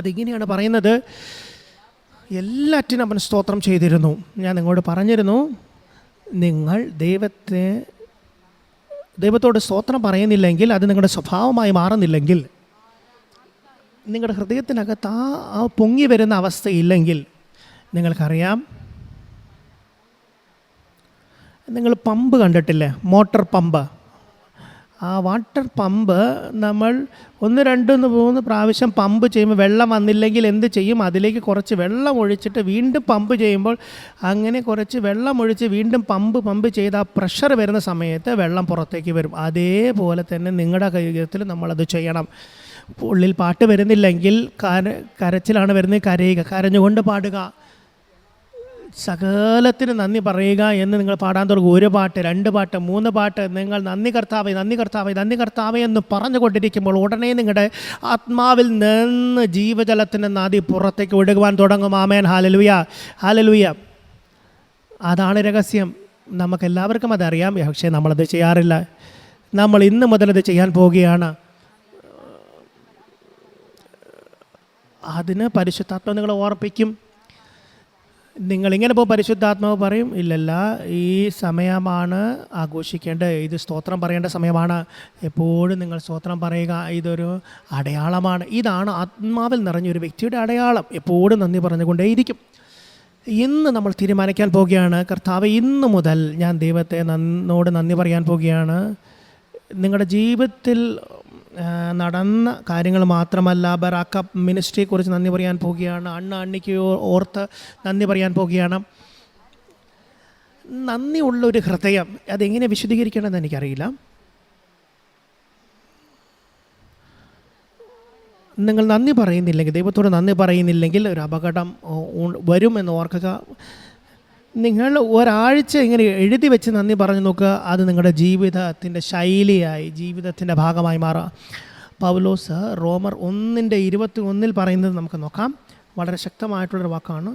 അതിങ്ങനെയാണ് പറയുന്നത്, എല്ലാറ്റിനും അവൻ സ്തോത്രം ചെയ്തിരുന്നു. ഞാൻ നിങ്ങളോട് പറഞ്ഞിരുന്നു, നിങ്ങൾ ദൈവത്തോട് സ്തോത്രം പറയുന്നില്ലെങ്കിൽ, അത് നിങ്ങളുടെ സ്വഭാവമായി മാറുന്നില്ലെങ്കിൽ, നിങ്ങളുടെ ഹൃദയത്തിനകത്ത് ആ പൊങ്ങി വരുന്ന അവസ്ഥയില്ലെങ്കിൽ, നിങ്ങൾക്കറിയാം, നിങ്ങൾ പമ്പ് കണ്ടിട്ടില്ലേ? Motor pump. ആ വാട്ടർ പമ്പ് നമ്മൾ 1, 2, 3 പ്രാവശ്യം പമ്പ് ചെയ്യുമ്പോൾ വെള്ളം വന്നില്ലെങ്കിൽ എന്ത് ചെയ്യും? അതിലേക്ക് കുറച്ച് വെള്ളം ഒഴിച്ചിട്ട് വീണ്ടും പമ്പ് ചെയ്യുമ്പോൾ, അങ്ങനെ കുറച്ച് വെള്ളം ഒഴിച്ച് വീണ്ടും പമ്പ് ചെയ്ത് ആ പ്രഷർ വരുന്ന സമയത്ത് വെള്ളം പുറത്തേക്ക് വരും. അതേപോലെ തന്നെ നിങ്ങളുടെ കാര്യത്തിൽ നമ്മളത് ചെയ്യണം. ഉള്ളിൽ പാട്ട് വരുന്നില്ലെങ്കിൽ, കരച്ചിലാണ് വരുന്നത്, കരഞ്ഞുകൊണ്ട് പാടുക. സകലത്തിന് നന്ദി പറയുക എന്ന് നിങ്ങൾ പാടാൻ തുടങ്ങും. 1 പാട്ട്, 2 പാട്ട്, 3 പാട്ട് നിങ്ങൾ നന്ദി കർത്താവേ, നന്ദി കർത്താവേ, നന്ദി കർത്താവേ എന്ന് പറഞ്ഞുകൊണ്ടിരിക്കുമ്പോൾ ഉടനെ നിങ്ങളുടെ ആത്മാവിൽ നിന്ന് ജീവജലത്തിൻ്റെ നദി പുറത്തേക്ക് ഒഴുകുവാൻ തുടങ്ങും. ആമേൻ, ഹല്ലേലൂയ, ഹല്ലേലൂയ. അതാണ് രഹസ്യം. നമുക്കെല്ലാവർക്കും അതറിയാം, പക്ഷേ നമ്മളത് ചെയ്യാറില്ല. നമ്മൾ ഇന്ന് മുതലത് ചെയ്യാൻ പോവുകയാണ്. അതിന് പരിശുദ്ധാത്മാവ് നിങ്ങളെ ഓർപ്പിക്കും. നിങ്ങളിങ്ങനെ പോകും, പരിശുദ്ധാത്മാവ് പറയും, ഇല്ലല്ല, ഈ സമയമാണ് ആഘോഷിക്കേണ്ടത്, ഇത് സ്തോത്രം പറയേണ്ട സമയമാണ്, എപ്പോഴും നിങ്ങൾ സ്തോത്രം പറയുക, ഇതൊരു അടയാളമാണ്. ഇതാണ് ആത്മാവിൽ നിറഞ്ഞൊരു വ്യക്തിയുടെ അടയാളം. എപ്പോഴും നന്ദി പറഞ്ഞുകൊണ്ടേയിരിക്കും. ഇന്ന് നമ്മൾ തീരുമാനിക്കാൻ പോവുകയാണ്, കർത്താവ് ഇന്ന് മുതൽ ഞാൻ ദൈവത്തെ നന്ദി പറയാൻ പോവുകയാണ്. നിങ്ങളുടെ ജീവിതത്തിൽ നടന്ന കാര്യങ്ങൾ മാത്രമല്ല, ബറാക്ക മിനിസ്ട്രിയെക്കുറിച്ച് നന്ദി പറയാൻ പോവുകയാണ്. അണ്ണിക്ക് ഓർത്ത് നന്ദി പറയാൻ പോവുകയാണ്. നന്ദിയുള്ളൊരു ഹൃദയം അതെങ്ങനെ വിശദീകരിക്കണമെന്ന് എനിക്കറിയില്ല. നിങ്ങൾ നന്ദി പറയുന്നില്ലെങ്കിൽ, ദൈവത്തോട് നന്ദി പറയുന്നില്ലെങ്കിൽ ഒരു അപകടം വരുമെന്ന് ഓർക്കുക. നിങ്ങൾ ഒരാഴ്ച ഇങ്ങനെ എഴുതി വെച്ച് നന്ദി പറഞ്ഞു നോക്കുക, അത് നിങ്ങളുടെ ജീവിതത്തിൻ്റെ ശൈലിയായി, ജീവിതത്തിൻ്റെ ഭാഗമായി മാറുക. പൗലോസ് റോമർ 1:21 പറയുന്നത് നമുക്ക് നോക്കാം. വളരെ ശക്തമായിട്ടുള്ളൊരു വാക്കാണ്,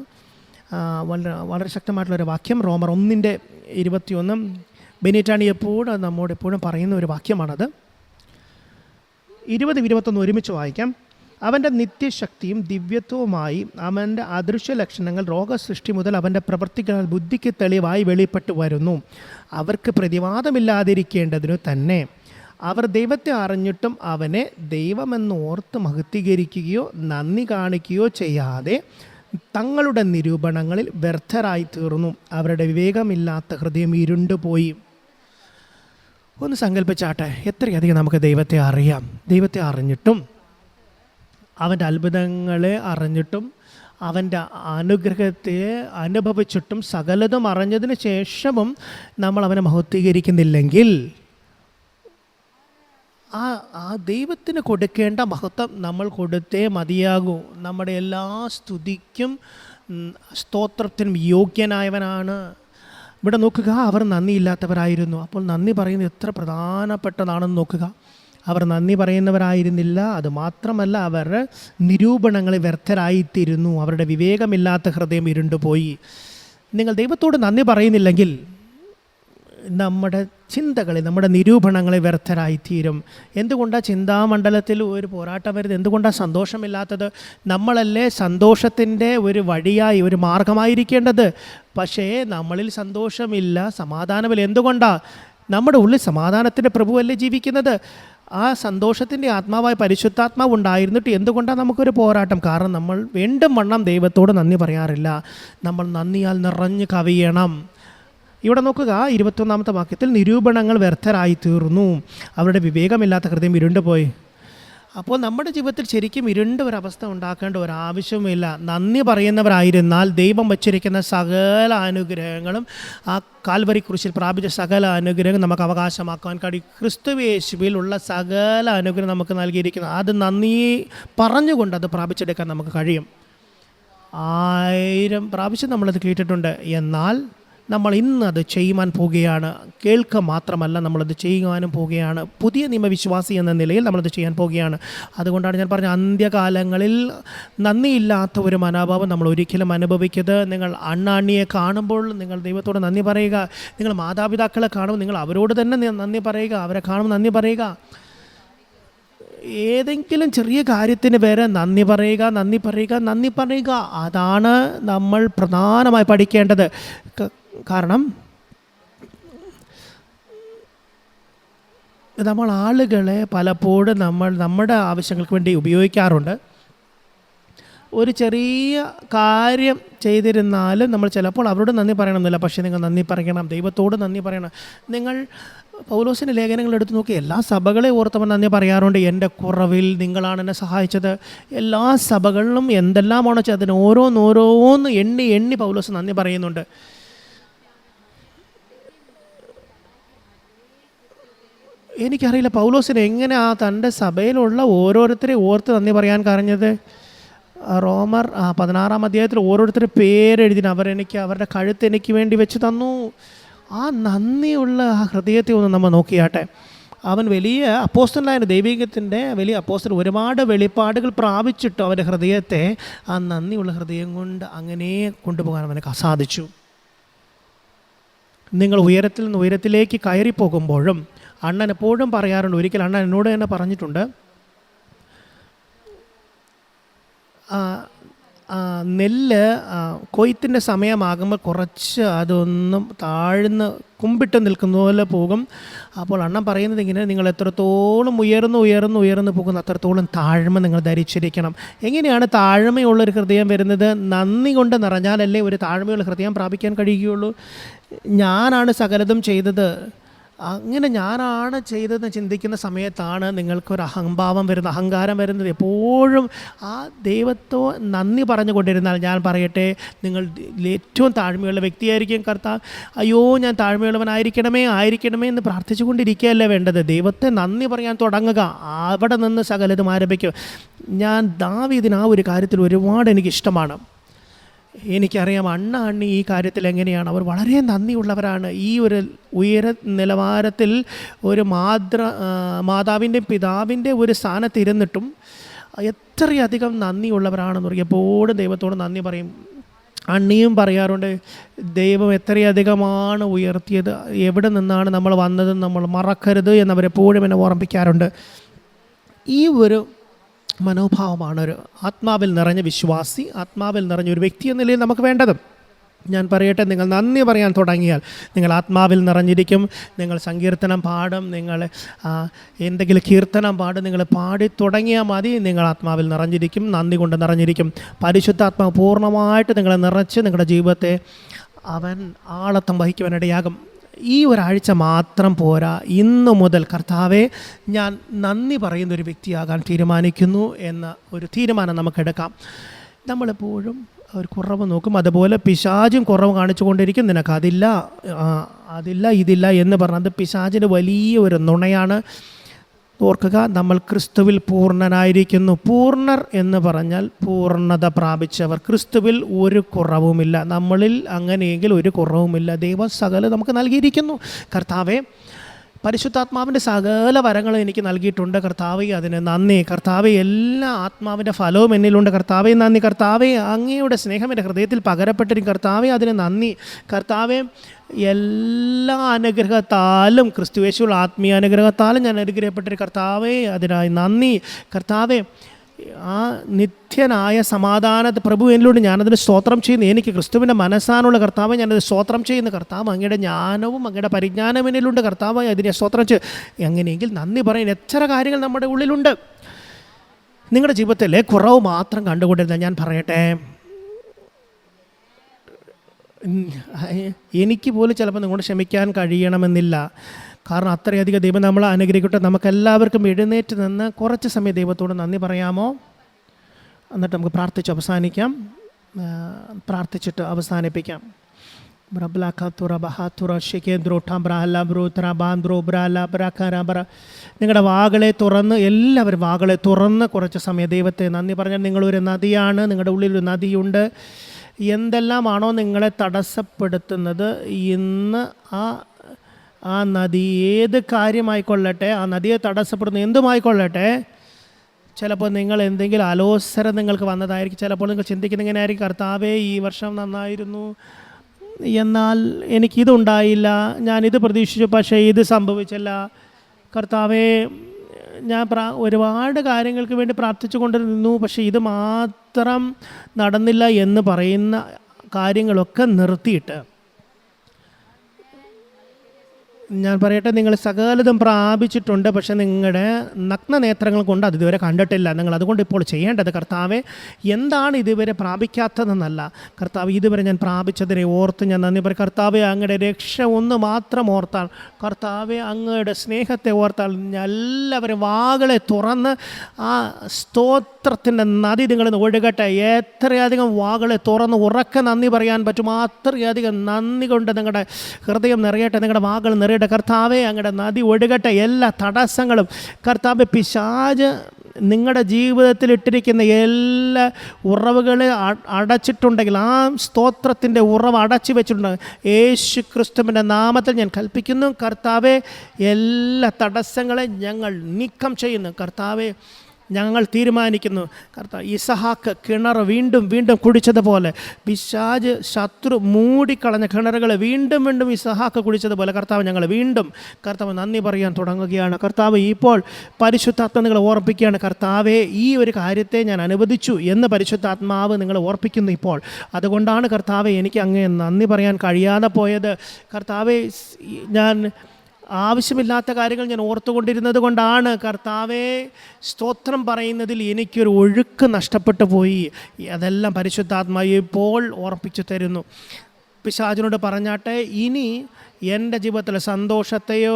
വളരെ ശക്തമായിട്ടുള്ളൊരു വാക്യം. റോമർ 1:21 ബെനിറ്റാണി എപ്പോഴും നമ്മോട് എപ്പോഴും പറയുന്ന ഒരു വാക്യമാണത്. 20-21 ഒരുമിച്ച് വായിക്കാം. അവൻ്റെ നിത്യശക്തിയും ദിവ്യത്വവുമായി അവൻ്റെ അദൃശ്യ ലക്ഷണങ്ങൾ രോഗസൃഷ്ടി മുതൽ അവൻ്റെ പ്രവൃത്തികളാൽ ബുദ്ധിക്ക് തെളിവായി വെളിപ്പെട്ടു വരുന്നു. അവർക്ക് പ്രതിവാദമില്ലാതിരിക്കേണ്ടതിനു തന്നെ അവർ ദൈവത്തെ അറിഞ്ഞിട്ടും അവനെ ദൈവമെന്ന് ഓർത്ത് മഹത്വീകരിക്കുകയോ നന്ദി കാണിക്കുകയോ ചെയ്യാതെ തങ്ങളുടെ നിരൂപണങ്ങളിൽ വ്യർത്ഥരായി തീർന്നു. അവരുടെ വിവേകമില്ലാത്ത ഹൃദയം ഇരുണ്ടുപോയി. ഒന്ന് സങ്കല്പിച്ചാട്ടെ, എത്രയധികം നമുക്ക് ദൈവത്തെ അറിയാം. ദൈവത്തെ അറിഞ്ഞിട്ടും, അവൻ്റെ അത്ഭുതങ്ങളെ അറിഞ്ഞിട്ടും, അവൻ്റെ അനുഗ്രഹത്തെ അനുഭവിച്ചിട്ടും, സകലതും അറിഞ്ഞതിന് ശേഷവും നമ്മൾ അവനെ മഹത്വീകരിക്കുന്നില്ലെങ്കിൽ ആ ദൈവത്തിന് കൊടുക്കേണ്ട മഹത്വം നമ്മൾ കൊടുത്തേ മതിയാകൂ. നമ്മുടെ എല്ലാ സ്തുതിക്കും സ്തോത്രത്തിനും യോഗ്യനായവനാണ്. ഇവിടെ നോക്കുക, അവർ നന്ദിയില്ലാത്തവരായിരുന്നു. അപ്പോൾ നന്ദി പറയുന്നത് എത്ര പ്രധാനപ്പെട്ടതാണെന്ന് നോക്കുക. അവർ നന്ദി പറയുന്നവരായിരുന്നില്ല. അതുമാത്രമല്ല, അവർ നിരൂപണങ്ങളിൽ വ്യർത്ഥരായിത്തീരുന്നു. അവരുടെ വിവേകമില്ലാത്ത ഹൃദയം ഇരുണ്ടുപോയി. നിങ്ങൾ ദൈവത്തോട് നന്ദി പറയുന്നില്ലെങ്കിൽ നമ്മുടെ ചിന്തകളിൽ, നമ്മുടെ നിരൂപണങ്ങളിൽ വ്യർത്ഥരായിത്തീരും. എന്തുകൊണ്ടാണ് ചിന്താമണ്ഡലത്തിൽ ഒരു പോരാട്ടം വരുന്നത്? എന്തുകൊണ്ടാണ് സന്തോഷമില്ലാത്തത്? നമ്മളല്ലേ സന്തോഷത്തിൻ്റെ ഒരു വഴിയായി, ഒരു മാർഗമായിരിക്കേണ്ടത്. പക്ഷേ നമ്മളിൽ സന്തോഷമില്ല, സമാധാനമില്ല. എന്തുകൊണ്ടാണ്? നമ്മുടെ ഉള്ളിൽ സമാധാനത്തിൻ്റെ പ്രഭുവല്ലേ ജീവിക്കുന്നത്. ആ സന്തോഷത്തിൻ്റെ ആത്മാവായ പരിശുദ്ധാത്മാവ് ഉണ്ടായിരുന്നിട്ട് എന്തുകൊണ്ടാണ് നമുക്കൊരു പോരാട്ടം? കാരണം നമ്മൾ വേണ്ടും വണ്ണം ദൈവത്തോട് നന്ദി പറയാറില്ല. നമ്മൾ നന്ദിയാൽ നിറഞ്ഞു കവിയണം. ഇവിടെ നോക്കുക, 21 വാക്യത്തിൽ നിരൂപണങ്ങൾ വ്യർത്ഥരായി തീർന്നു, അവരുടെ വിവേകമില്ലാത്ത ഹൃദയം ഇരുണ്ടുപോയി. അപ്പോൾ നമ്മുടെ ജീവിതത്തിൽ ശരിക്കും ഇരുണ്ട ഒരവസ്ഥ ഉണ്ടാക്കേണ്ട ഒരാവശ്യവുമില്ല. നന്ദി പറയുന്നവരായിരുന്നാൽ ദൈവം വച്ചിരിക്കുന്ന സകല അനുഗ്രഹങ്ങളും, ആ കാൽവരി കുരിശിൽ പ്രാപിച്ച സകല അനുഗ്രഹം നമുക്ക് അവകാശമാക്കാൻ കഴിയും. ക്രിസ്തുയേശുവിലുള്ള സകല അനുഗ്രഹം നമുക്ക് നൽകിയിരിക്കുന്നു. അത് നന്ദി പറഞ്ഞുകൊണ്ട് അത് പ്രാപിച്ചെടുക്കാൻ നമുക്ക് കഴിയും. 1000 പ്രാവശ്യം നമ്മളത് കേട്ടിട്ടുണ്ട്. എന്നാൽ നമ്മൾ ഇന്ന് അത് ചെയ്യുവാൻ പോവുകയാണ്. കേൾക്കുക മാത്രമല്ല, നമ്മളത് ചെയ്യുവാനും പോവുകയാണ്. പുതിയ നിയമവിശ്വാസി എന്ന നിലയിൽ നമ്മളത് ചെയ്യാൻ പോവുകയാണ്. അതുകൊണ്ടാണ് ഞാൻ പറഞ്ഞ, അന്ത്യകാലങ്ങളിൽ നന്ദിയില്ലാത്ത ഒരു മനോഭാവം നമ്മൾ ഒരിക്കലും അനുഭവിക്കരുത്. നിങ്ങൾ അണ്ണാണിയെ കാണുമ്പോൾ നിങ്ങൾ ദൈവത്തോട് നന്ദി പറയുക. നിങ്ങൾ മാതാപിതാക്കളെ കാണുമ്പോൾ നിങ്ങൾ അവരോട് തന്നെ നന്ദി പറയുക. അവരെ കാണുമ്പോൾ നന്ദി പറയുക. ഏതെങ്കിലും ചെറിയ കാര്യത്തിന് പേര് നന്ദി പറയുക. അതാണ് നമ്മൾ പ്രധാനമായി പഠിക്കേണ്ടത്. കാരണം നമ്മൾ ആളുകളെ പലപ്പോഴും നമ്മുടെ ആവശ്യങ്ങൾക്ക് വേണ്ടി ഉപയോഗിക്കാറുണ്ട്. ഒരു ചെറിയ കാര്യം ചെയ്തിരുന്നാലും നമ്മൾ ചിലപ്പോൾ അവരോട് നന്ദി പറയണമെന്നില്ല. പക്ഷേ നിങ്ങൾ നന്ദി പറയണം, ദൈവത്തോട് നന്ദി പറയണം. നിങ്ങൾ പൗലോസിൻ്റെ ലേഖനങ്ങൾ എടുത്ത് നോക്കി, എല്ലാ സഭകളെ ഓർത്തവൻ നന്ദി പറയാറുണ്ട്. എൻ്റെ കുറവിൽ നിങ്ങളാണ് എന്നെ സഹായിച്ചത്. എല്ലാ സഭകളിലും എന്തെല്ലാമാണോ വെച്ചാൽ അതിന് ഓരോന്ന് എണ്ണി പൗലോസ് നന്ദി പറയുന്നുണ്ട്. എനിക്കറിയില്ല പൗലോസിന് എങ്ങനെ തൻ്റെ സഭയിലുള്ള ഓരോരുത്തരെ ഓർത്ത് നന്ദി പറയാൻ കഴിഞ്ഞത്. റോമർ 16 അധ്യായത്തിൽ ഓരോരുത്തരുടെ പേരെഴുതി അവരുടെ കഴുത്ത് എനിക്ക് വേണ്ടി വെച്ച് തന്നു. ആ നന്ദിയുള്ള ആ ഹൃദയത്തെ ഒന്ന് നമ്മൾ നോക്കിയാട്ടെ. അവൻ വലിയ അപ്പോസ്തലനായിരുന്നു, ദൈവികത്തിൻ്റെ വലിയ അപ്പോസ്തലൻ. ഒരുപാട് വെളിപ്പാടുകൾ പ്രാപിച്ചിട്ടും അവൻ്റെ ഹൃദയത്തെ ആ നന്ദിയുള്ള ഹൃദയം കൊണ്ട് അങ്ങനെ കൊണ്ടുപോകാൻ അവനക്ക് സാധിച്ചു. നിങ്ങൾ ഉയരത്തിൽ നിന്ന് ഉയരത്തിലേക്ക് കയറിപ്പോകുമ്പോഴും അണ്ണൻ എപ്പോഴും പറയാറുണ്ട്, ഒരിക്കൽ അണ്ണൻ എന്നോട് തന്നെ പറഞ്ഞിട്ടുണ്ട്, നെല്ല് കൊയ്ത്തിൻ്റെ സമയമാകുമ്പോൾ കുറച്ച് അതൊന്നും താഴ്ന്ന് കുമ്പിട്ട് നിൽക്കുന്ന പോലെ പോകും. അപ്പോൾ അണ്ണൻ പറയുന്നത് ഇങ്ങനെ, നിങ്ങൾ എത്രത്തോളം ഉയർന്നു പോകുന്ന അത്രത്തോളം താഴ്മ നിങ്ങൾ ധരിച്ചിരിക്കണം. എങ്ങനെയാണ് താഴ്മയുള്ളൊരു ഹൃദയം വരുന്നത്? നന്ദി കൊണ്ട് നിറഞ്ഞാലല്ലേ ഒരു താഴ്മയുള്ള ഹൃദയം പ്രാപിക്കാൻ കഴിയുകയുള്ളൂ. ഞാനാണ് സകലതും ചെയ്തത്, അങ്ങനെ ഞാനാണ് ചെയ്തതെന്ന് ചിന്തിക്കുന്ന സമയത്താണ് നിങ്ങൾക്കൊരു അഹംഭാവം വരുന്നത്, അഹങ്കാരം വരുന്നത്. എപ്പോഴും ആ ദൈവത്തോ നന്ദി പറഞ്ഞുകൊണ്ടിരുന്നാൽ, ഞാൻ പറയട്ടെ, നിങ്ങൾ ഏറ്റവും താഴ്മയുള്ള വ്യക്തിയായിരിക്കും. കർത്താവ്, അയ്യോ ഞാൻ താഴ്മയുള്ളവനായിരിക്കണമേ എന്ന് പ്രാർത്ഥിച്ചുകൊണ്ടിരിക്കുകയല്ലേ വേണ്ടത്. ദൈവത്തെ നന്ദി പറയാൻ തുടങ്ങുക. അവിടെ നിന്ന് സകലതും ആരംഭിക്കും. ഞാൻ ദാവീദിന് ആ ഒരു കാര്യത്തിൽ ഒരുപാട് എനിക്കിഷ്ടമാണ്. എനിക്കറിയാം അണ്ണി ഈ കാര്യത്തിൽ എങ്ങനെയാണ്. അവർ വളരെ നന്ദിയുള്ളവരാണ്. ഈ ഒരു നിലവാരത്തിൽ ഒരു മാതാവിൻ്റെയും പിതാവിൻ്റെ ഒരു സ്ഥാനത്തിരുന്നിട്ടും എത്രയധികം നന്ദിയുള്ളവരാണെന്ന് പറയും. എപ്പോഴും ദൈവത്തോട് നന്ദി പറയും. അണ്ണിയും പറയാറുണ്ട്, ദൈവം എത്രയധികമാണ് ഉയർത്തിയത്, എവിടെ നിന്നാണ് നമ്മൾ വന്നതെന്ന് നമ്മൾ മറക്കരുത് എന്നവരെപ്പോഴും എന്നെ ഓർമ്മിപ്പിക്കാറുണ്ട്. ഈ ഒരു മനോഭാവമാണ് ഒരു ആത്മാവിൽ നിറഞ്ഞ വിശ്വാസി, ആത്മാവിൽ നിറഞ്ഞ ഒരു വ്യക്തി എന്ന നിലയിൽ നമുക്ക് വേണ്ടത്. ഞാൻ പറയട്ടെ, നിങ്ങൾ നന്ദി പറയാൻ തുടങ്ങിയാൽ നിങ്ങൾ ആത്മാവിൽ നിറഞ്ഞിരിക്കും. നിങ്ങൾ സങ്കീർത്തനം പാടും, നിങ്ങൾ എന്തെങ്കിലും കീർത്തനം പാടും, നിങ്ങൾ പാടി തുടങ്ങിയാൽ മതി, നിങ്ങൾ ആത്മാവിൽ നിറഞ്ഞിരിക്കും, നന്ദി കൊണ്ട് നിറഞ്ഞിരിക്കും. പരിശുദ്ധാത്മാവ് പൂർണ്ണമായിട്ട് നിങ്ങളെ നിറച്ച് നിങ്ങളുടെ ജീവിതത്തെ അവൻ ആളത്തം വഹിക്കുവാനിടയാകും. ഈ ഒരാഴ്ച മാത്രം പോരാ. ഇന്നു മുതൽ കർത്താവെ, ഞാൻ നന്ദി പറയുന്നൊരു വ്യക്തിയാകാൻ തീരുമാനിക്കുന്നു എന്ന ഒരു തീരുമാനം നമുക്കെടുക്കാം. നമ്മളെപ്പോഴും ഒരു കുറവ് നോക്കും, അതുപോലെ പിശാചും കുറവ് കാണിച്ചു കൊണ്ടിരിക്കും. നിനക്ക് അതില്ല ഇതില്ല എന്ന് പറഞ്ഞത് പിശാചിന് വലിയ ഒരു നുണയാണ്. ഓർക്കുക, നമ്മൾ ക്രിസ്തുവിൽ പൂർണ്ണനായിരിക്കുന്നു. പൂർണ്ണർ എന്ന് പറഞ്ഞാൽ പൂർണ്ണത പ്രാപിച്ചവർ. ക്രിസ്തുവിൽ ഒരു കുറവുമില്ല. നമ്മളിൽ അങ്ങനെയെങ്കിൽ ഒരു കുറവുമില്ല. ദൈവം സകലം നമുക്ക് നൽകിയിരിക്കുന്നു. കർത്താവെ, പരിശുദ്ധാത്മാവിൻ്റെ സകല വരങ്ങളും എനിക്ക് നൽകിയിട്ടുണ്ട്. കർത്താവെ, അതിന് നന്ദി. കർത്താവെ, എല്ലാ ആത്മാവിൻ്റെ ഫലവും എന്നിലുണ്ട്. കർത്താവെ നന്ദി. കർത്താവെ, അങ്ങയുടെ സ്നേഹം എൻ്റെ ഹൃദയത്തിൽ പകരപ്പെട്ടിരിക്കും. കർത്താവെ, അതിന് നന്ദി. കർത്താവെ, എല്ലാ അനുഗ്രഹത്താലും, ക്രിസ്തുയേശുവിൽ ആത്മീയ അനുഗ്രഹത്താലും ഞാൻ അനുഗ്രഹപ്പെട്ടിരിക്കും. കർത്താവെ, അതിനായി നന്ദി. കർത്താവെ, ആ നിത്യനായ സമാധാന പ്രഭു എന്നിലൂടെ ഞാനതിന് സ്തോത്രം ചെയ്യുന്നു. എനിക്ക് ക്രിസ്തുവിൻ്റെ മനസ്സാനുള്ള കർത്താവ് ഞാനത് സ്തോത്രം ചെയ്യുന്നു. കർത്താവ്, അങ്ങയുടെ ജ്ഞാനവും അങ്ങയുടെ പരിജ്ഞാനം എന്നിലുണ്ട്. കർത്താവ്, അതിനെ സ്തോത്രം ചെയ്യും. എങ്ങനെയെങ്കിൽ നന്ദി പറയാൻ എത്ര കാര്യങ്ങൾ നമ്മുടെ ഉള്ളിലുണ്ട്. നിങ്ങളുടെ ജീവിതത്തിലെ കുറവ് മാത്രം കണ്ടുകൊണ്ടിരുന്ന ഞാൻ പറയട്ടെ, എനിക്ക് പോലും ചിലപ്പോൾ നിങ്ങളോട് ക്ഷമിക്കാൻ കഴിയണമെന്നില്ല. കാരണം അത്രയധികം ദൈവം നമ്മളെ അനുഗ്രഹിക്കട്ടെ. നമുക്കെല്ലാവർക്കും എഴുന്നേറ്റ് നിന്ന് കുറച്ച് സമയം ദൈവത്തോട് നന്ദി പറയാമോ? എന്നിട്ട് നമുക്ക് പ്രാർത്ഥിച്ചിട്ട് അവസാനിപ്പിക്കാം. നിങ്ങളുടെ വാകളെ തുറന്ന്, എല്ലാവരും വാകളെ തുറന്ന് കുറച്ച് സമയം ദൈവത്തെ നന്ദി പറഞ്ഞാൽ, നിങ്ങളൊരു നദിയാണ്, നിങ്ങളുടെ ഉള്ളിലൊരു നദിയുണ്ട്. എന്തെല്ലാമാണോ നിങ്ങളെ തടസ്സപ്പെടുത്തുന്നത്, ഇന്ന് ആ നദി ഏത് കാര്യമായിക്കൊള്ളട്ടെ, ആ നദിയെ തടസ്സപ്പെടുന്ന എന്തുമായിക്കൊള്ളട്ടെ, ചിലപ്പോൾ നിങ്ങൾ എന്തെങ്കിലും അലോസരം നിങ്ങൾക്ക് വന്നതായിരിക്കും. ചിലപ്പോൾ നിങ്ങൾ ചിന്തിക്കുന്ന ഇങ്ങനെ ആയിരിക്കും, കർത്താവേ, ഈ വർഷം നന്നായിരുന്നു, എന്നാൽ എനിക്കിതുണ്ടായില്ല, ഞാനിത് പ്രതീക്ഷിച്ചു, പക്ഷേ ഇത് സംഭവിച്ചില്ല. കർത്താവേ, ഞാൻ ഒരുപാട് കാര്യങ്ങൾക്ക് വേണ്ടി പ്രാർത്ഥിച്ചു കൊണ്ടിരുന്നു, പക്ഷേ ഇത് മാത്രം നടന്നില്ല എന്ന് പറയുന്ന കാര്യങ്ങളൊക്കെ നിർത്തിയിട്ട് ഞാൻ പറയട്ടെ, നിങ്ങൾ സകലതും പ്രാപിച്ചിട്ടുണ്ട്, പക്ഷേ നിങ്ങളുടെ നഗ്നനേത്രങ്ങൾ കൊണ്ട് അത് ഇതുവരെ കണ്ടിട്ടില്ല. നിങ്ങൾ അതുകൊണ്ട് ഇപ്പോൾ ചെയ്യേണ്ടത്, കർത്താവെ, എന്താണ് ഇതുവരെ പ്രാപിക്കാത്തതെന്നല്ല, കർത്താവ്, ഇതുവരെ ഞാൻ പ്രാപിച്ചതിനെ ഓർത്ത് ഞാൻ നന്ദി പറയും. കർത്താവെ, അങ്ങയുടെ രക്ഷ ഒന്ന് മാത്രം ഓർത്താൽ, കർത്താവെ, അങ്ങയുടെ സ്നേഹത്തെ ഓർത്താൽ, എല്ലാവരും വാകളെ തുറന്ന് ആ സ്തോത്രത്തിൻ്റെ നദി നിങ്ങളിൽ നിന്ന് ഒഴുകട്ടെ. എത്രയധികം വാകളെ തുറന്ന് ഉറക്കെ നന്ദി പറയാൻ പറ്റും, അത്രയധികം നന്ദി കൊണ്ട് നിങ്ങളുടെ ഹൃദയം നിറയട്ടെ, നിങ്ങളുടെ വാകൾ നിറയട്ടെ. കർത്താവെ, അങ്ങയുടെ നദി ഒഴുകട്ടെ. എല്ലാ തടസ്സങ്ങളും, കർത്താവെ, പിശാച് നിങ്ങളുടെ ജീവിതത്തിൽ ഇട്ടിരിക്കുന്ന എല്ലാ ഉറവുകളെ അടച്ചിട്ടുണ്ടെങ്കിൽ, ആ സ്തോത്രത്തിൻ്റെ ഉറവ് അടച്ചു വെച്ചിട്ടുണ്ടെങ്കിൽ, യേശു ക്രിസ്തുവിൻ്റെ നാമത്തിൽ ഞാൻ കൽപ്പിക്കുന്നു, കർത്താവെ, എല്ലാ തടസ്സങ്ങളെ ഞങ്ങൾ നീക്കം ചെയ്യുന്നു. കർത്താവെ, ഞങ്ങൾ തീരുമാനിക്കുന്നു കർത്താവ് ഇസഹാക്ക് കിണർ വീണ്ടും വീണ്ടും കുടിച്ചതുപോലെ, പിശാച് ശത്രു മൂടിക്കളഞ്ഞ കിണറുകൾ വീണ്ടും വീണ്ടും ഇസഹാക്ക് കുടിച്ചതുപോലെ കർത്താവ് ഞങ്ങൾ വീണ്ടും കർത്താവ് നന്ദി പറയാൻ തുടങ്ങുകയാണ്. കർത്താവ് ഇപ്പോൾ പരിശുദ്ധാത്മ നിങ്ങളെ ഓർപ്പിക്കുകയാണ്. കർത്താവെ, ഈ ഒരു കാര്യത്തെ ഞാൻ അനുവദിച്ചു എന്ന് പരിശുദ്ധാത്മാവ് നിങ്ങളെ ഓർപ്പിക്കുന്നു ഇപ്പോൾ. അതുകൊണ്ടാണ് കർത്താവെ എനിക്ക് അങ്ങേ നന്ദി പറയാൻ കഴിയാതെ പോയത്. കർത്താവെ, ഞാൻ ആവശ്യമില്ലാത്ത കാര്യങ്ങൾ ഞാൻ ഓർത്തുകൊണ്ടിരുന്നത് കൊണ്ടാണ് കർത്താവെ സ്തോത്രം പറയുന്നതിൽ എനിക്കൊരു ഒഴുക്ക് നഷ്ടപ്പെട്ടു പോയി. അതെല്ലാം പരിശുദ്ധാത്മാവ് ഇപ്പോൾ ഓർപ്പിച്ചു തരുന്നു. പിശാചിനോട് പറഞ്ഞാട്ടെ, ഇനി എൻ്റെ ജീവിതത്തിലെ സന്തോഷത്തെയോ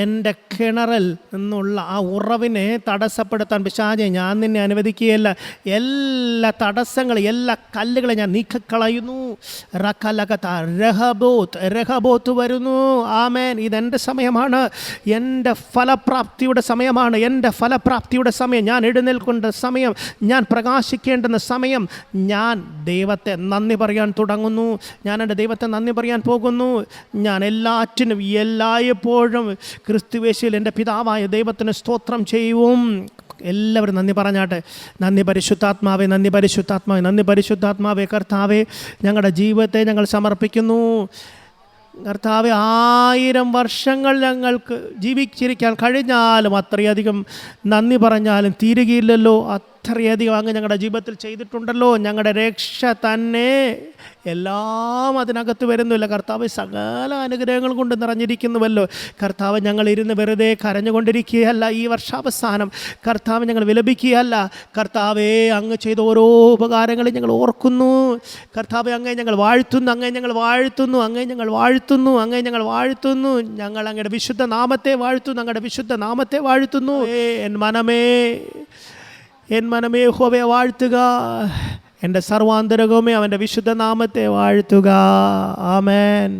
എൻ്റെ കിണറിൽ നിന്നുള്ള ആ ഉറവിനെ തടസ്സപ്പെടുത്താൻ പിശാചേ ഞാൻ നിന്നെ അനുവദിക്കുകയല്ല. എല്ലാ തടസ്സങ്ങൾ, എല്ലാ കല്ലുകളെ ഞാൻ നീക്കിക്കളയുന്നു. രഹബോത്ത് വരുന്നു. ആമേൻ. ഇതെൻ്റെ സമയമാണ്, എൻ്റെ ഫലപ്രാപ്തിയുടെ സമയമാണ്, എൻ്റെ ഫലപ്രാപ്തിയുടെ സമയം. ഞാൻ എഴുന്നേൽക്കേണ്ട സമയം, ഞാൻ പ്രകാശിക്കേണ്ടുന്ന സമയം. ഞാൻ ദൈവത്തെ നന്ദി പറയാൻ തുടങ്ങുന്നു. ഞാൻ എൻ്റെ ദൈവത്തെ നന്ദി പറയാൻ പോകുന്നു. ഞാൻ എല്ലാറ്റിനും എല്ലായ്പ്പോഴും ക്രിസ്തുവേശുവിൽ എൻ്റെ പിതാവായ ദൈവത്തിന് സ്തോത്രം ചെയ്യും. എല്ലാവരും നന്ദി പറഞ്ഞാട്ടെ. നന്ദി പരിശുദ്ധാത്മാവേ, നന്ദി പരിശുദ്ധാത്മാവേ, നന്ദി പരിശുദ്ധാത്മാവേ. കർത്താവേ, ഞങ്ങളുടെ ജീവിതത്തെ ഞങ്ങൾ സമർപ്പിക്കുന്നു. കർത്താവെ, 1000 വർഷങ്ങൾ ഞങ്ങൾക്ക് ജീവിച്ചിരിക്കാൻ കഴിഞ്ഞാലും അത്രയധികം നന്ദി പറഞ്ഞാലും തീരുകയില്ലല്ലോ. അത്രയധികം അങ്ങ് ഞങ്ങളുടെ ജീവിതത്തിൽ ചെയ്തിട്ടുണ്ടല്ലോ. ഞങ്ങളുടെ രക്ഷ തന്നെ എല്ലാം അതിനകത്ത് വരുന്നില്ല. കർത്താവ് സകല അനുഗ്രഹങ്ങൾ കൊണ്ട് നിറഞ്ഞിരിക്കുന്നുവല്ലോ. കർത്താവ്, ഞങ്ങൾ ഇരുന്ന് വെറുതെ കരഞ്ഞുകൊണ്ടിരിക്കുകയല്ല. ഈ വർഷാവസാനം കർത്താവ് ഞങ്ങൾ വിലപിക്കുകയല്ല. കർത്താവേ, അങ്ങ് ചെയ്ത ഓരോ ഉപകാരങ്ങളും ഞങ്ങൾ ഓർക്കുന്നു. കർത്താവെ, അങ്ങേ ഞങ്ങൾ വാഴ്ത്തുന്നു, അങ്ങേ ഞങ്ങൾ വാഴ്ത്തുന്നു, അങ്ങേ ഞങ്ങൾ വാഴ്ത്തുന്നു, അങ്ങേ ഞങ്ങൾ വാഴ്ത്തുന്നു. ഞങ്ങൾ അങ്ങയുടെ വിശുദ്ധ നാമത്തെ വാഴ്ത്തുന്നു, അങ്ങയുടെ വിശുദ്ധ നാമത്തെ വാഴ്ത്തുന്നു. എൻ മനമേ യഹോവയെ വാഴ്ത്തുക. എൻ്റെ സർവാന്തരകവുമേ അവൻ്റെ വിശുദ്ധ നാമത്തെ വാഴ്ത്തുക. ആമേൻ.